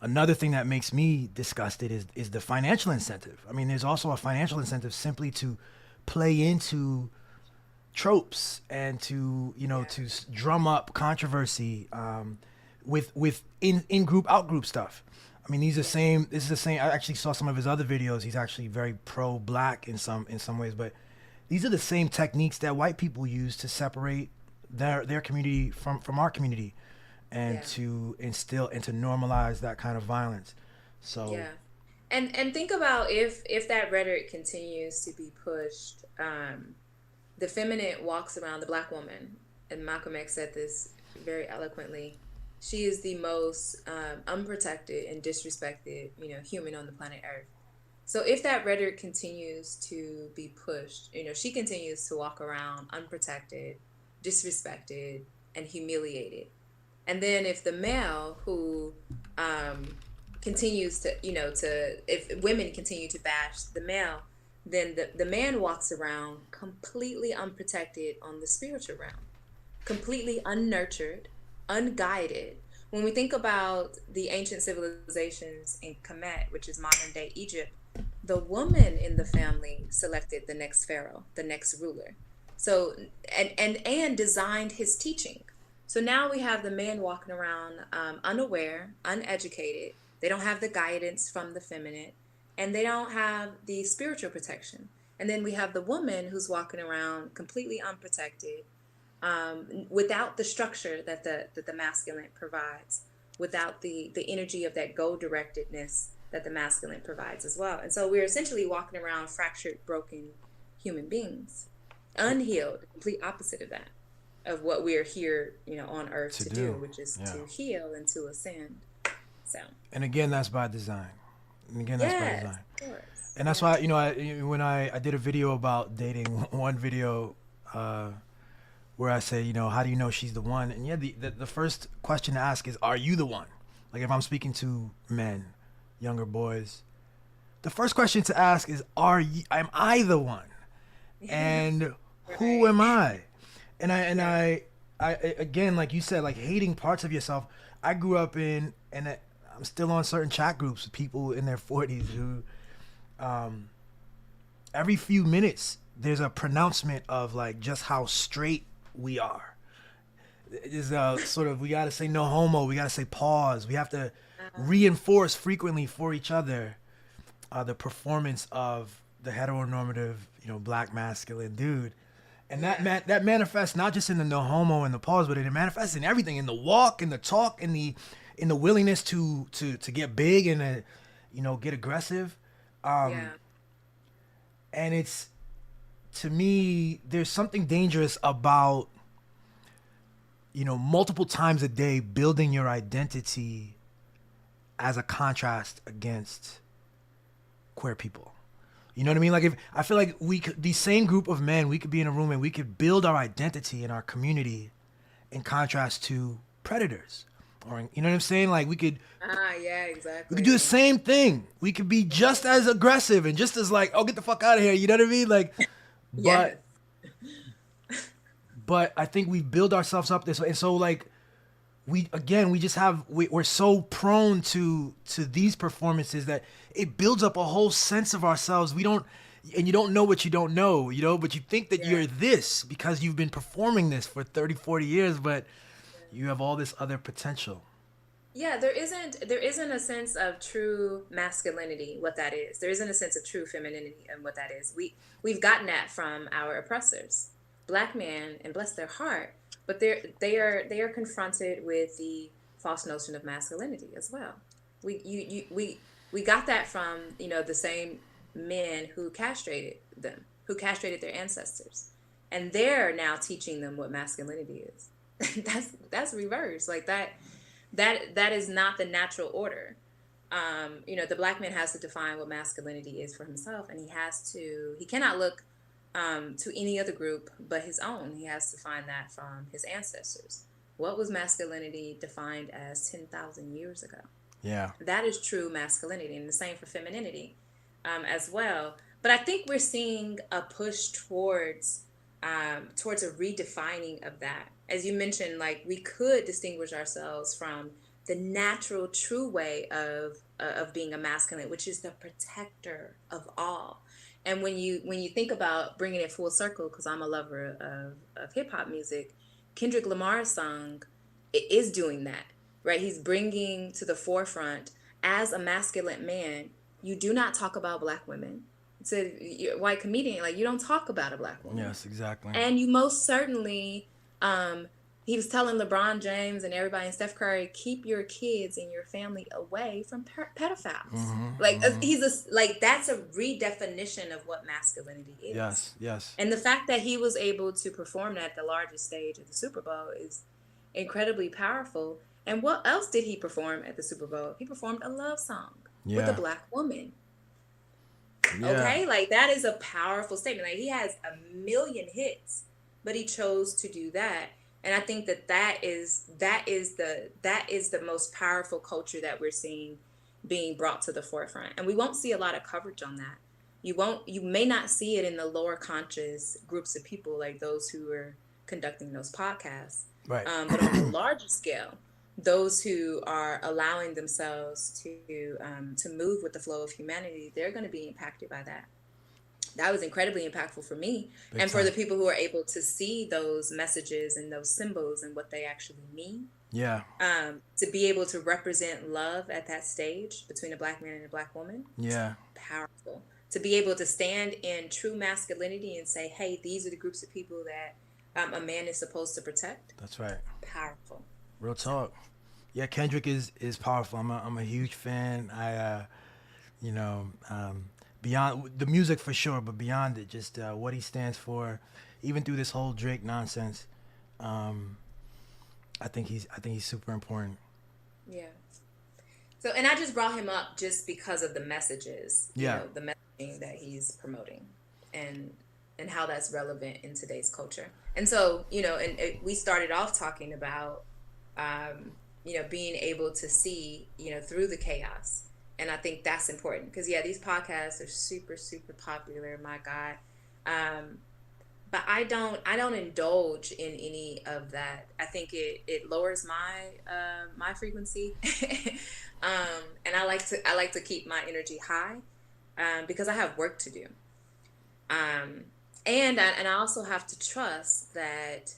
another thing that makes me disgusted is the financial incentive. I mean, there's also a financial incentive simply to play into tropes and to Yeah. drum up controversy, with in group out group stuff. I mean, these are Yeah. same. This is the same. I actually saw some of his other videos. He's actually very pro black in some ways, but these are the same techniques that white people use to separate their community from our community, and Yeah. to instill and to normalize that kind of violence. So Yeah. And think about if that rhetoric continues to be pushed, the feminine walks around, the black woman, and Malcolm X said this very eloquently. She is the most unprotected and disrespected, human on the planet Earth. So if that rhetoric continues to be pushed, she continues to walk around unprotected, disrespected, and humiliated. And then if the male who continues to, if women continue to bash the male, then the man walks around completely unprotected on the spiritual realm, completely unnurtured, unguided. When we think about the ancient civilizations in Kemet, which is modern day Egypt, the woman in the family selected the next pharaoh, the next ruler. So and designed his teaching. So now we have the man walking around unaware, uneducated. They don't have the guidance from the feminine, and they don't have the spiritual protection. And then we have the woman who's walking around completely unprotected, without the structure that the masculine provides, without the energy of that goal directedness that the masculine provides as well. And so we're essentially walking around fractured, broken human beings, unhealed, complete opposite of that, of what we're here, on earth to to do, do, which is yeah. to heal and to ascend. So And again, that's by design. And again, that's by yes, design. of course. And that's Yeah. why, when I did a video about dating, one video, where I say, how do you know she's the one? And yeah, the first question to ask is, are you the one? Like, if I'm speaking to men, younger boys, the first question to ask is, am I the one? And who Right. am I? And Yeah. I again, like you said, like hating parts of yourself. I grew up and I'm still on certain chat groups with people in their 40s who, every few minutes there's a pronouncement of like just how straight we are. Is sort of, we gotta say no homo, we gotta say pause, we have to reinforce frequently for each other the performance of the heteronormative, black masculine dude. And Yeah. that manifests not just in the no homo and the pause, but it manifests in everything, in the walk, in the talk, in the willingness to get big, and get aggressive. Yeah. And it's, to me, there's something dangerous about, multiple times a day building your identity as a contrast against queer people. You know what I mean? Like, if I feel like the same group of men, we could be in a room and we could build our identity in our community in contrast to predators. Or, you know what I'm saying? Like, Yeah, we could do the exactly. same thing. We could be just as aggressive and just as like, oh, get the fuck out of here. You know what I mean? Like, Yes. but I think we build ourselves up this way. And so, like, we're so prone to these performances that it builds up a whole sense of ourselves. And you don't know what you don't know, but you think that Yeah. you're this because you've been performing this for 30, 40 years, but you have all this other potential. Yeah, there isn't a sense of true masculinity, what that is. There isn't a sense of true femininity and what that is. We've gotten that from our oppressors, black men, and bless their heart, but they are confronted with the false notion of masculinity as well. We got that from, the same men who castrated them, who castrated their ancestors, and they're now teaching them what masculinity is. That's reverse, like that is not the natural order. The black man has to define what masculinity is for himself, and he cannot look to any other group but his own. He has to find that from his ancestors. What was masculinity defined as 10,000 years ago? Yeah. That is true masculinity, and the same for femininity as well. But I think we're seeing a push towards a redefining of that. As you mentioned, like, we could distinguish ourselves from the natural, true way of being a masculine, which is the protector of all. And when you think about bringing it full circle, because I'm a lover of hip hop music, Kendrick Lamar's song is doing that, right? He's bringing to the forefront, as a masculine man, you do not talk about black women. It's a white comedian, like, you don't talk about a black woman. Yes, exactly. And you most certainly, he was telling LeBron James and everybody and Steph Curry, keep your kids and your family away from pedophiles. Like, that's a redefinition of what masculinity is. Yes, yes. And the fact that he was able to perform at the largest stage of the Super Bowl is incredibly powerful. And what else did he perform at the Super Bowl? He performed a love song with a black woman. Yeah. Okay, like, that is a powerful statement. Like, he has a million hits, but he chose to do that. And I think that is the most powerful culture that we're seeing being brought to the forefront. And we won't see a lot of coverage on that. You may not see it in the lower conscious groups of people, like those who are conducting those podcasts. Right. But on a larger scale, those who are allowing themselves to move with the flow of humanity, they're going to be impacted by that. That was incredibly impactful for me. Big and time. For the people who are able to see those messages and those symbols and what they actually mean. Yeah. To be able to represent love at that stage between a black man and a black woman. Yeah. Powerful. To be able to stand in true masculinity and say, hey, these are the groups of people that a man is supposed to protect. That's right. Powerful. Real talk. Yeah, Kendrick is powerful. I'm a huge fan. Beyond the music for sure, but beyond it, just what he stands for, even through this whole Drake nonsense. I think he's super important. Yeah. So, and I just brought him up just because of the messages. Yeah. The messaging that he's promoting, and how that's relevant in today's culture. And so, we started off talking about, being able to see, through the chaos. And I think that's important because, these podcasts are super, super popular. My God. But I don't indulge in any of that. I think it lowers my frequency. And I like to keep my energy high, because I have work to do. And I also have to trust that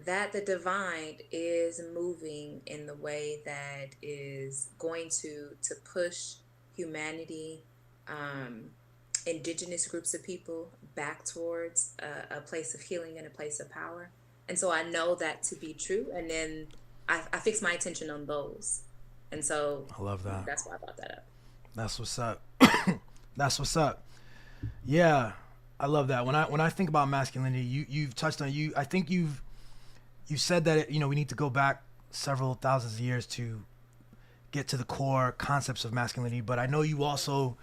that the divine is moving in the way that is going to push humanity, indigenous groups of people back towards a place of healing and a place of power. And so I know that to be true. And then I fix my attention on those. And so I love that. That's why I brought that up. That's what's up. That's what's up. Yeah, I love that. When I think about masculinity, you've touched on you. I think you said that we need to go back several thousands of years to get to the core concepts of masculinity. But I know you also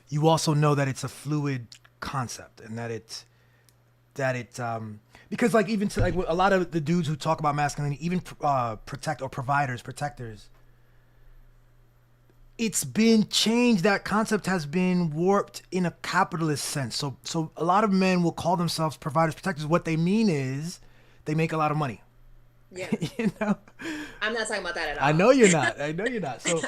know that it's a fluid concept, and that it because like even to like a lot of the dudes who talk about masculinity, even protectors, it's been changed. That concept has been warped in a capitalist sense. So a lot of men will call themselves providers, protectors. What they mean is they make a lot of money. Yeah. you know, I'm not talking about that at all. I know you're not. I know you're not. So,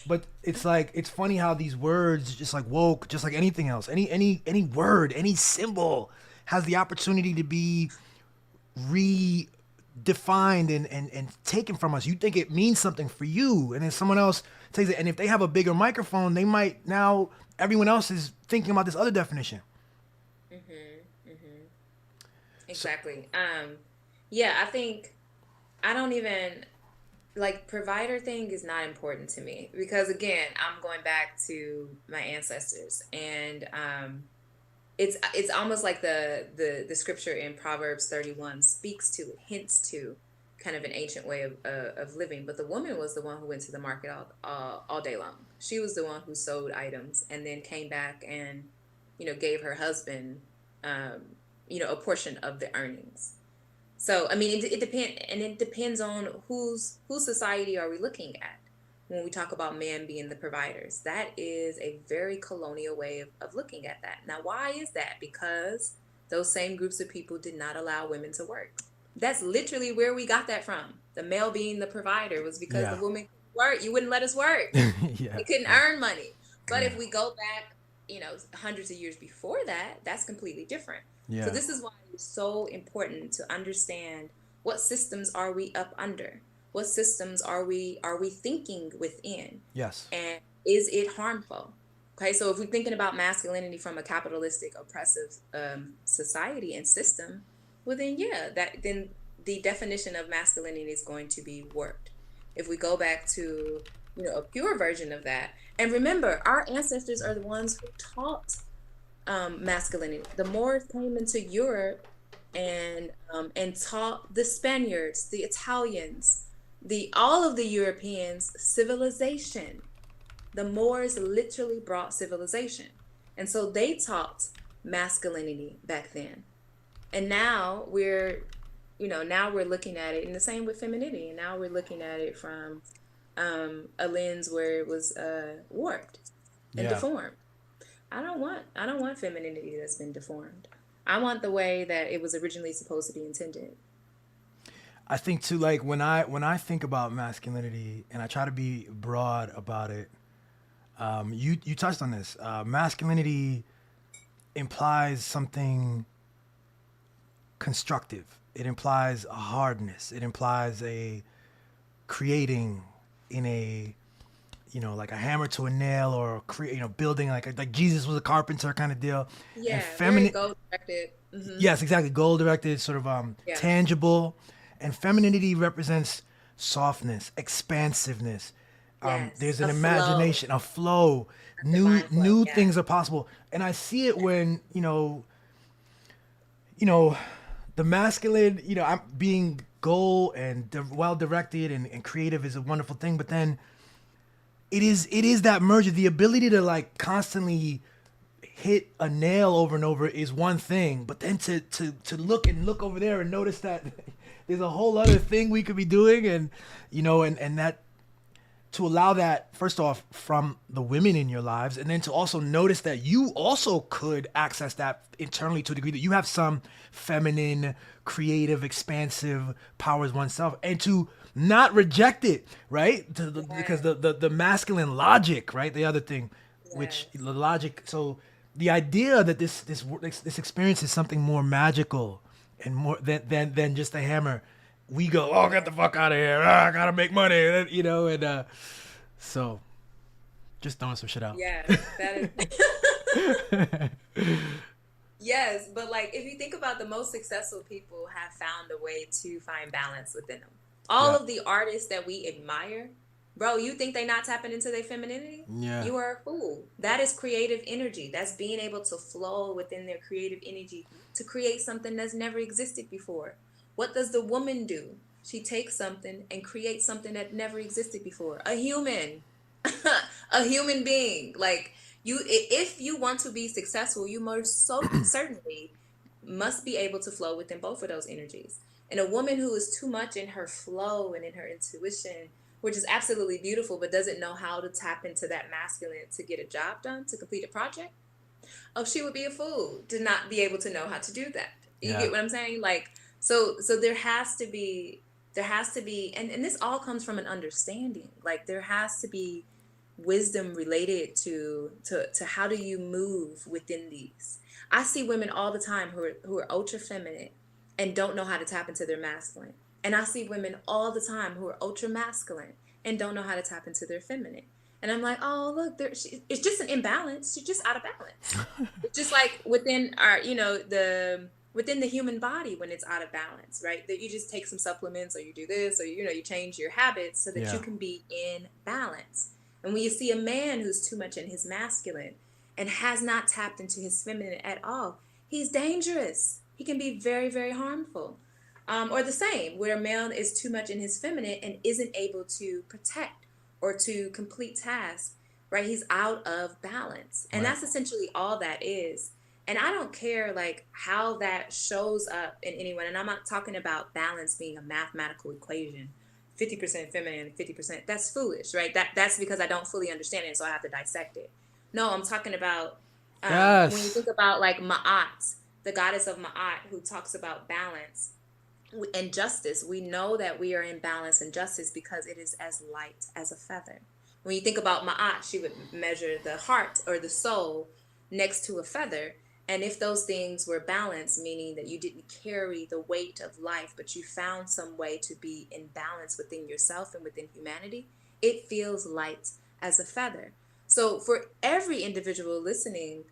but it's like it's funny how these words, just like woke, just like anything else, any word, any symbol, has the opportunity to be redefined and taken from us. You think it means something for you, and then someone else takes it. And if they have a bigger microphone, they might now everyone else is thinking about this other definition. Exactly. Yeah, I think I don't even like provider thing is not important to me because again, I'm going back to my ancestors and it's almost like the scripture in Proverbs 31 speaks to, hints to kind of an ancient way of living. But the woman was the one who went to the market all day long. She was the one who sold items and then came back and, gave her husband, a portion of the earnings. So, I mean, it depends on whose society are we looking at when we talk about men being the providers. That is a very colonial way of looking at that. Now, why is that? Because those same groups of people did not allow women to work. That's literally where we got that from. The male being the provider was because the woman couldn't work. You wouldn't let us work. Yeah. We couldn't earn money. But if we go back, hundreds of years before that, that's completely different. Yeah. So this is why it's so important to understand what systems are we up under? What systems are we thinking within? Yes. And is it harmful? Okay, so if we're thinking about masculinity from a capitalistic, oppressive society and system, well then then the definition of masculinity is going to be warped. If we go back to a pure version of that, and remember, our ancestors are the ones who taught masculinity. The Moors came into Europe and taught the Spaniards, the Italians, all of the Europeans civilization. The Moors literally brought civilization, and so they taught masculinity back then. And now we're looking at it, and the same with femininity. And now we're looking at it from a lens where it was warped and deformed. I don't want femininity that's been deformed. I want the way that it was originally supposed to be intended. I think too, like when I think about masculinity and I try to be broad about it, you touched on this. Masculinity implies something constructive. It implies a hardness. It implies a creating in a like a hammer to a nail, or building like Jesus was a carpenter kind of deal. Yeah, and very goal directed. Mm-hmm. Yes, exactly, goal directed, sort of tangible. And femininity represents softness, expansiveness. There's an imagination, a flow. New things are possible, and I see it when the masculine. I'm being goal and well directed and creative is a wonderful thing, but then it is that merger, the ability to like constantly hit a nail over and over is one thing, but then to look over there and notice that there's a whole other thing we could be doing, and and that, to allow that first off from the women in your lives, and then to also notice that you also could access that internally to a degree, that you have some feminine, creative, expansive powers oneself, and to not reject it, right? Because the masculine logic, right? The other thing, which the logic. So the idea that this experience is something more magical and more than just a hammer. We go, oh, get the fuck out of here! I gotta make money, and so just throwing some shit out. Yeah, that is. Yes, but like if you think about the most successful people have found a way to find balance within them. All of the artists that we admire Bro, you think they not tapping into their femininity? Yeah. You are a fool. That is creative energy. That's being able to flow within their creative energy to create something that's never existed before. What does the woman do? She takes something and creates something that never existed before. A human. A human being. Like if you want to be successful, you most so certainly must be able to flow within both of those energies. And a woman who is too much in her flow and in her intuition, which is absolutely beautiful, but doesn't know how to tap into that masculine to get a job done, to complete a project, oh, she would be a fool to not be able to know how to do that. You Yeah. get what I'm saying? Like, so there has to be, and this all comes from an understanding. Like, there has to be wisdom related to how do you move within these. I see women all the time who are ultra feminine and don't know how to tap into their masculine. And I see women all the time who are ultra masculine and don't know how to tap into their feminine. And I'm like, oh, look, it's just an imbalance. She's just out of balance. It's just like within our, within the human body when it's out of balance, right? That you just take some supplements or you do this or, you change your habits so that you Yeah. can be in balance. And when you see a man who's too much in his masculine and has not tapped into his feminine at all, he's dangerous. He can be very, very harmful. Or the same, where a male is too much in his feminine and isn't able to protect or to complete tasks, right? He's out of balance. And Right. that's essentially all that is. And I don't care like how that shows up in anyone. And I'm not talking about balance being a mathematical equation. 50% feminine, 50%. That's foolish, right? That's because I don't fully understand it, so I have to dissect it. No, I'm talking about when you Yes. think about like Ma'at, the goddess of Ma'at, who talks about balance and justice. We know that we are in balance and justice because it is as light as a feather. When you think about Ma'at, she would measure the heart or the soul next to a feather. And if those things were balanced, meaning that you didn't carry the weight of life, but you found some way to be in balance within yourself and within humanity, it feels light as a feather. So, for every individual listening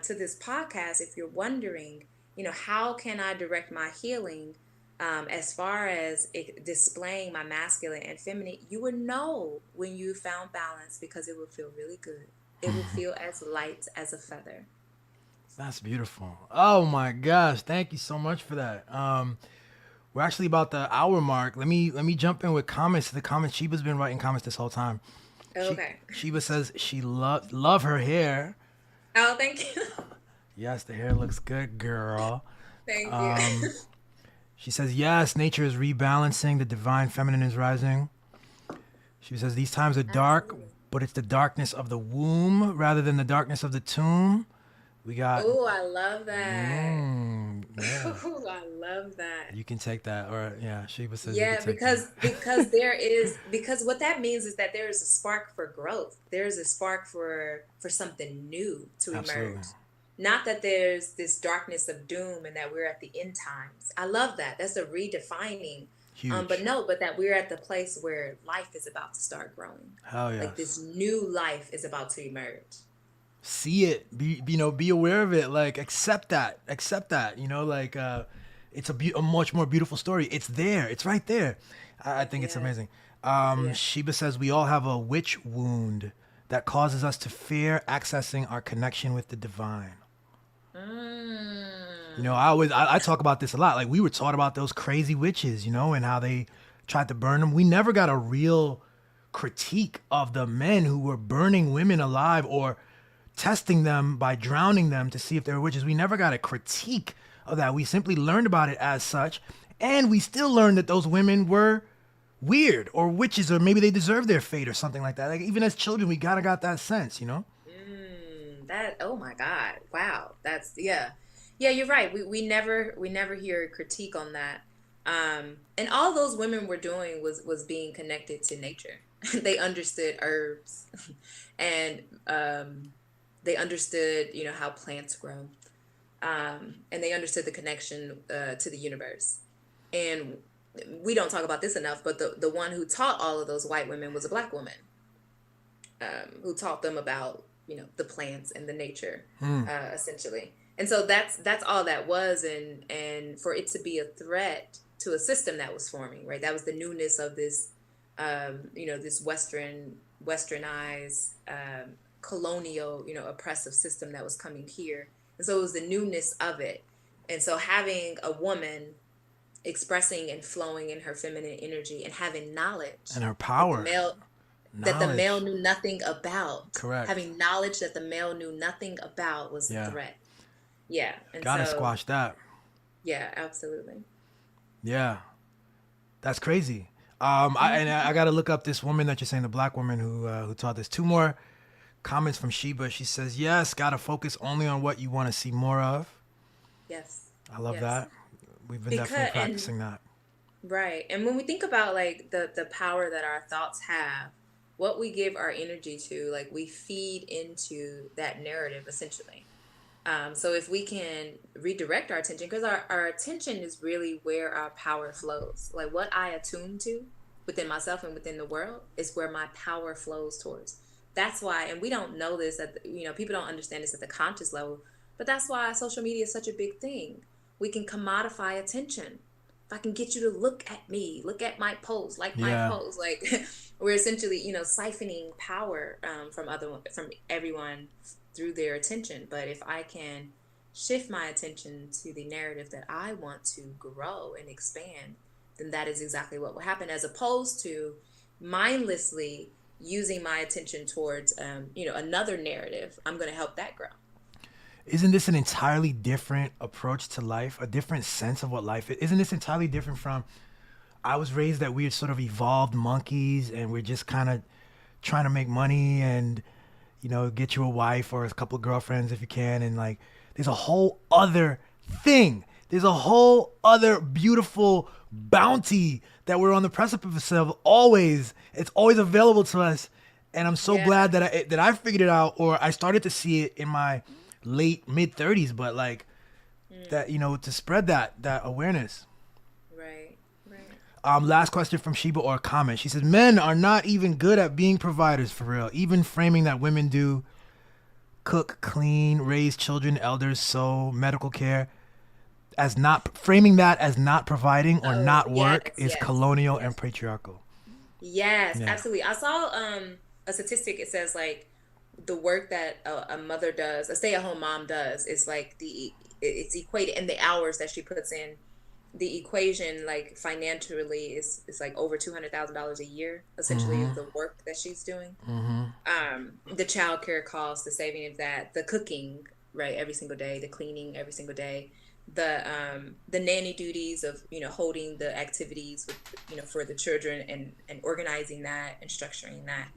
to this podcast, if you're wondering, how can I direct my healing as far as displaying my masculine and feminine, you would know when you found balance because it will feel really good. It will feel as light as a feather. That's beautiful. Oh my gosh. Thank you so much for that. We're actually about the hour mark. Let me jump in with comments. The comments Sheba's been writing comments this whole time. She Okay. Sheba says she love her hair. Oh, thank you. Yes, the hair looks good, girl. Thank you. Um, she says yes, nature is rebalancing. The divine feminine is rising. She says these times are dark, Absolutely. but it's the darkness of the womb rather than the darkness of the tomb. We got, Oh, I love that. yeah. Oh, I love that. You can take that, or yeah, Sheba says you can Yeah, take that. because what that means is that there is a spark for growth. There's a spark for something new to Absolutely, emerge. Not that there's this darkness of doom and that we're at the end times. I love that. That's a redefining. But huge. no, but that we're at the place where life is about to start growing. Hell Like this yes. new life is about to emerge. See it. Be aware of it. Like accept that. Accept that. Like it's a much more beautiful story. It's there. It's right there. I think it's Yeah. amazing. Yeah. Sheba says we all have a witch wound that causes us to fear accessing our connection with the divine. Mm. I talk about this a lot. Like we were taught about those crazy witches, and how they tried to burn them. We never got a real critique of the men who were burning women alive or testing them by drowning them to see if they were witches. We never got a critique of that. We simply learned about it as such, and we still learned that those women were weird or witches, or maybe they deserved their fate or something like that. Like even as children, we gotta got that sense. That, oh my God. Wow. That's, yeah. Yeah, you're right. We never hear critique on that. And all those women were doing was being connected to nature. They understood herbs and they understood, how plants grow. And they understood the connection to the universe. And we don't talk about this enough, but the one who taught all of those white women was a black woman, who taught them about the plants and the nature, essentially. And so that's all that was, and for it to be a threat to a system that was forming, right? That was the newness of this this westernized, colonial, oppressive system that was coming here. And so it was the newness of it. And so having a woman expressing and flowing in her feminine energy and having knowledge And her that the power, male that the male knowledge. knew nothing about, Correct. having knowledge that the male knew nothing about was a Yeah. threat. Yeah. And Gotta so, squash that. yeah, absolutely. Yeah. That's crazy. I Mhm. gotta look up this woman that you're saying, the black woman who taught this. Two more comments from Sheba. She says, "Yes, gotta focus only on what you want to see more of." Yes. I love Yes. that. We've been definitely Because and practicing that. right. And when we think about like the power that our thoughts have, what we give our energy to, like we feed into that narrative essentially. So if we can redirect our attention, because our attention is really where our power flows. Like what I attune to within myself and within the world is where my power flows towards. That's why, and we don't know this people don't understand this at the conscious level, but that's why social media is such a big thing. We can commodify attention. If I can get you to look at me, look at my post, like my Yeah. post, like we're essentially, siphoning power from everyone through their attention. But if I can shift my attention to the narrative that I want to grow and expand, then that is exactly what will happen, as opposed to mindlessly using my attention towards, another narrative. I'm going to help that grow. Isn't this an entirely different approach to life? A different sense of what life is? Isn't this entirely different from? I was raised that we're sort of evolved monkeys, and we're just kind of trying to make money and get you a wife or a couple of girlfriends if you can, and like there's a whole other thing. There's a whole other beautiful bounty that we're on the precipice of. Always, it's always available to us, and I'm so Yeah. glad that I figured it out, or I started to see it in my late mid 30s. But like Mm, that, to spread that awareness. right. Right. Last question from Sheba, or a comment. She says, "Men are not even good at being providers for real. Even framing that women do cook, clean, raise children, elders, sew, medical care, as not framing that as not providing or Oh, not yes, work is yes, colonial and yes. patriarchal." Yes, Yeah. absolutely. I saw a statistic. It says like the work that a mother does, a stay-at-home mom does, is like it's equated in the hours that she puts in. The equation, like financially, is like over $200,000 a year, essentially, Mm-hmm. of the work that she's doing. Mm-hmm. The childcare costs, the saving of that, the cooking, right, every single day, the cleaning every single day, the nanny duties of holding the activities with for the children, and organizing that and structuring that.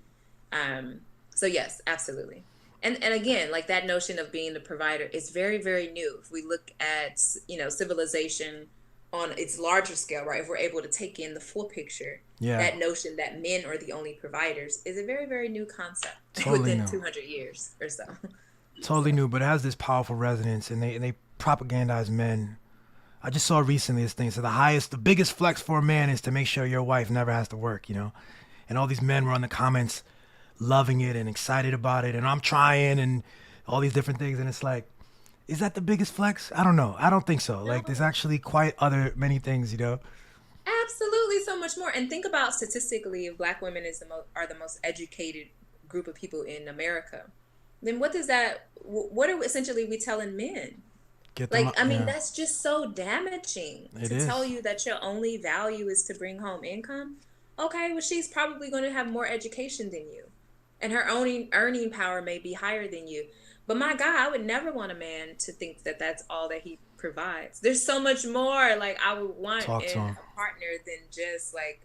So yes, absolutely. And again, like that notion of being the provider is very, very new. If we look at, civilization on its larger scale, right? If we're able to take in the full picture, Yeah. that notion that men are the only providers is a very, very new concept Totally within new. 200 years or so. Totally So, new, but it has this powerful resonance, and they propagandize men. I just saw recently this thing. So the biggest flex for a man is to make sure your wife never has to work. And all these men were on the comments loving it and excited about it, and I'm trying and all these different things. And it's like, is that the biggest flex? I don't know. I don't think so. Like, there's no, actually quite other many things. absolutely so much more. And think about statistically, if Black women are the most educated group of people in America, then what does that? What are essentially we telling men? Get them Like, up. I mean, Yeah, that's just so damaging it to tell is. you that your only value is to bring home income. Okay, well, she's probably going to have more education than you, and her earning power may be higher than you. But my God, I would never want a man to think that that's all that he provides. There's so much more, like, I would want Talk to in him. a partner than just like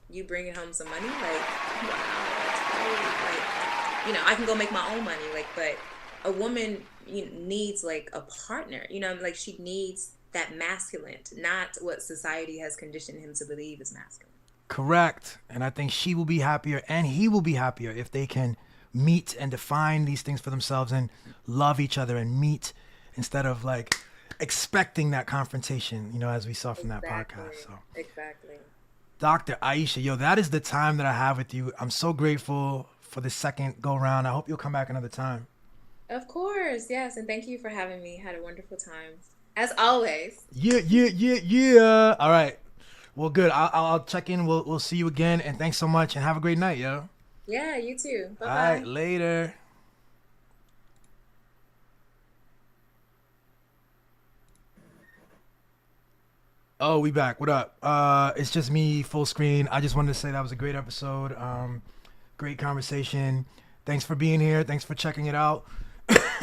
you bringing home some money. Like, wow, that's great. Like, I can go make my own money. Like, but a woman needs like a partner. Like she needs that masculine, not what society has conditioned him to believe is masculine. Correct. And I think she will be happier and he will be happier if they can meet and define these things for themselves and love each other and meet instead of like expecting that confrontation, as we saw from that podcast. Exactly. So, Exactly. Dr. Aisha, yo, that is the time that I have with you. I'm so grateful for the second go round. I hope you'll come back another time. Of course. Yes. And thank you for having me. Had a wonderful time. As always. Yeah, yeah, yeah, yeah. All right. Well, good. I'll check in. We'll see you again, and thanks so much, and have a great night, yo. Yeah, you too. Bye All bye. right, later. Oh, we back. What up? It's just me, full screen. I just wanted to say that was a great episode. Great conversation. Thanks for being here. Thanks for checking it out.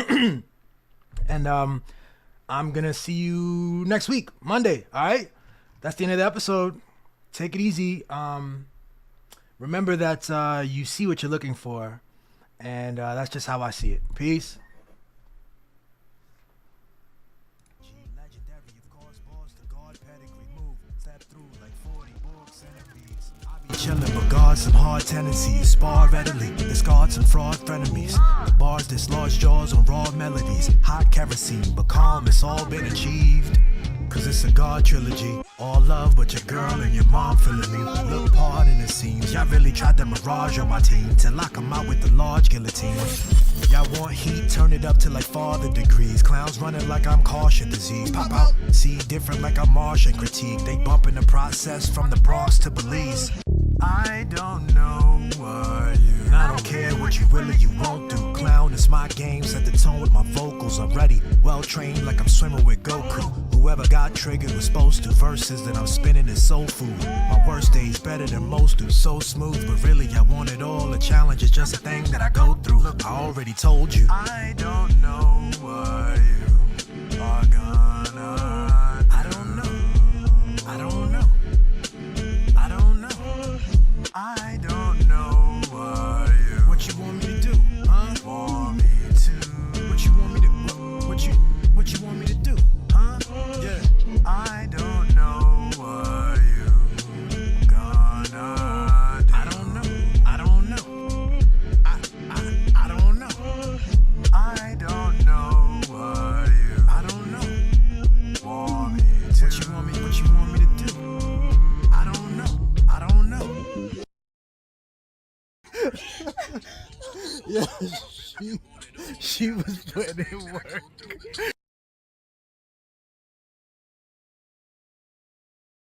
And I'm gonna see you next week, Monday. All right. That's the end of the episode. Take it easy. Remember that you see what you're looking for, and that's just how I see it. Peace. Legendary, of course, balls to guard, pedigree move, step through like 40 Borg centipedes. I be chillin', but guard some hard tendencies, spar readily, discard some fraud frenemies. The bars dislodge jaws on raw melodies, hot kerosene, but calm, it's all been achieved. Cause it's a God trilogy, all love but your girl and your mom feeling me. Look hard in the seams, y'all really tried to mirage on my team till I come out with the large guillotine. Y'all want heat, turn it up to like father degrees. Clowns running like I'm caution disease. Pop out, see different like I'm Martian critique. They bumping the process from the Bronx to Belize. I don't know what you. And I don't care what you will or you won't do. Clown, it's my game, set the tone with my vocals. I'm ready, well trained like I'm swimming with Goku. Whoever got triggered was supposed to. Verses that I'm spinning is soul food. My worst days better than most do. So smooth, but really I want it all. A challenge is just a thing that I go through. Look, I already told you. I don't know what you are gonna. I don't know. I don't know. I don't know. I don't know what you want me to do, huh? Want me to? What you want me to? What you want me to do, huh? Yeah. I don't know what you gonna do. I don't know. I don't know. I don't know. I don't know what you. I don't know. Want me to? What you want me? What you want me to do? I don't know. I don't know. Yeah, she was putting in work.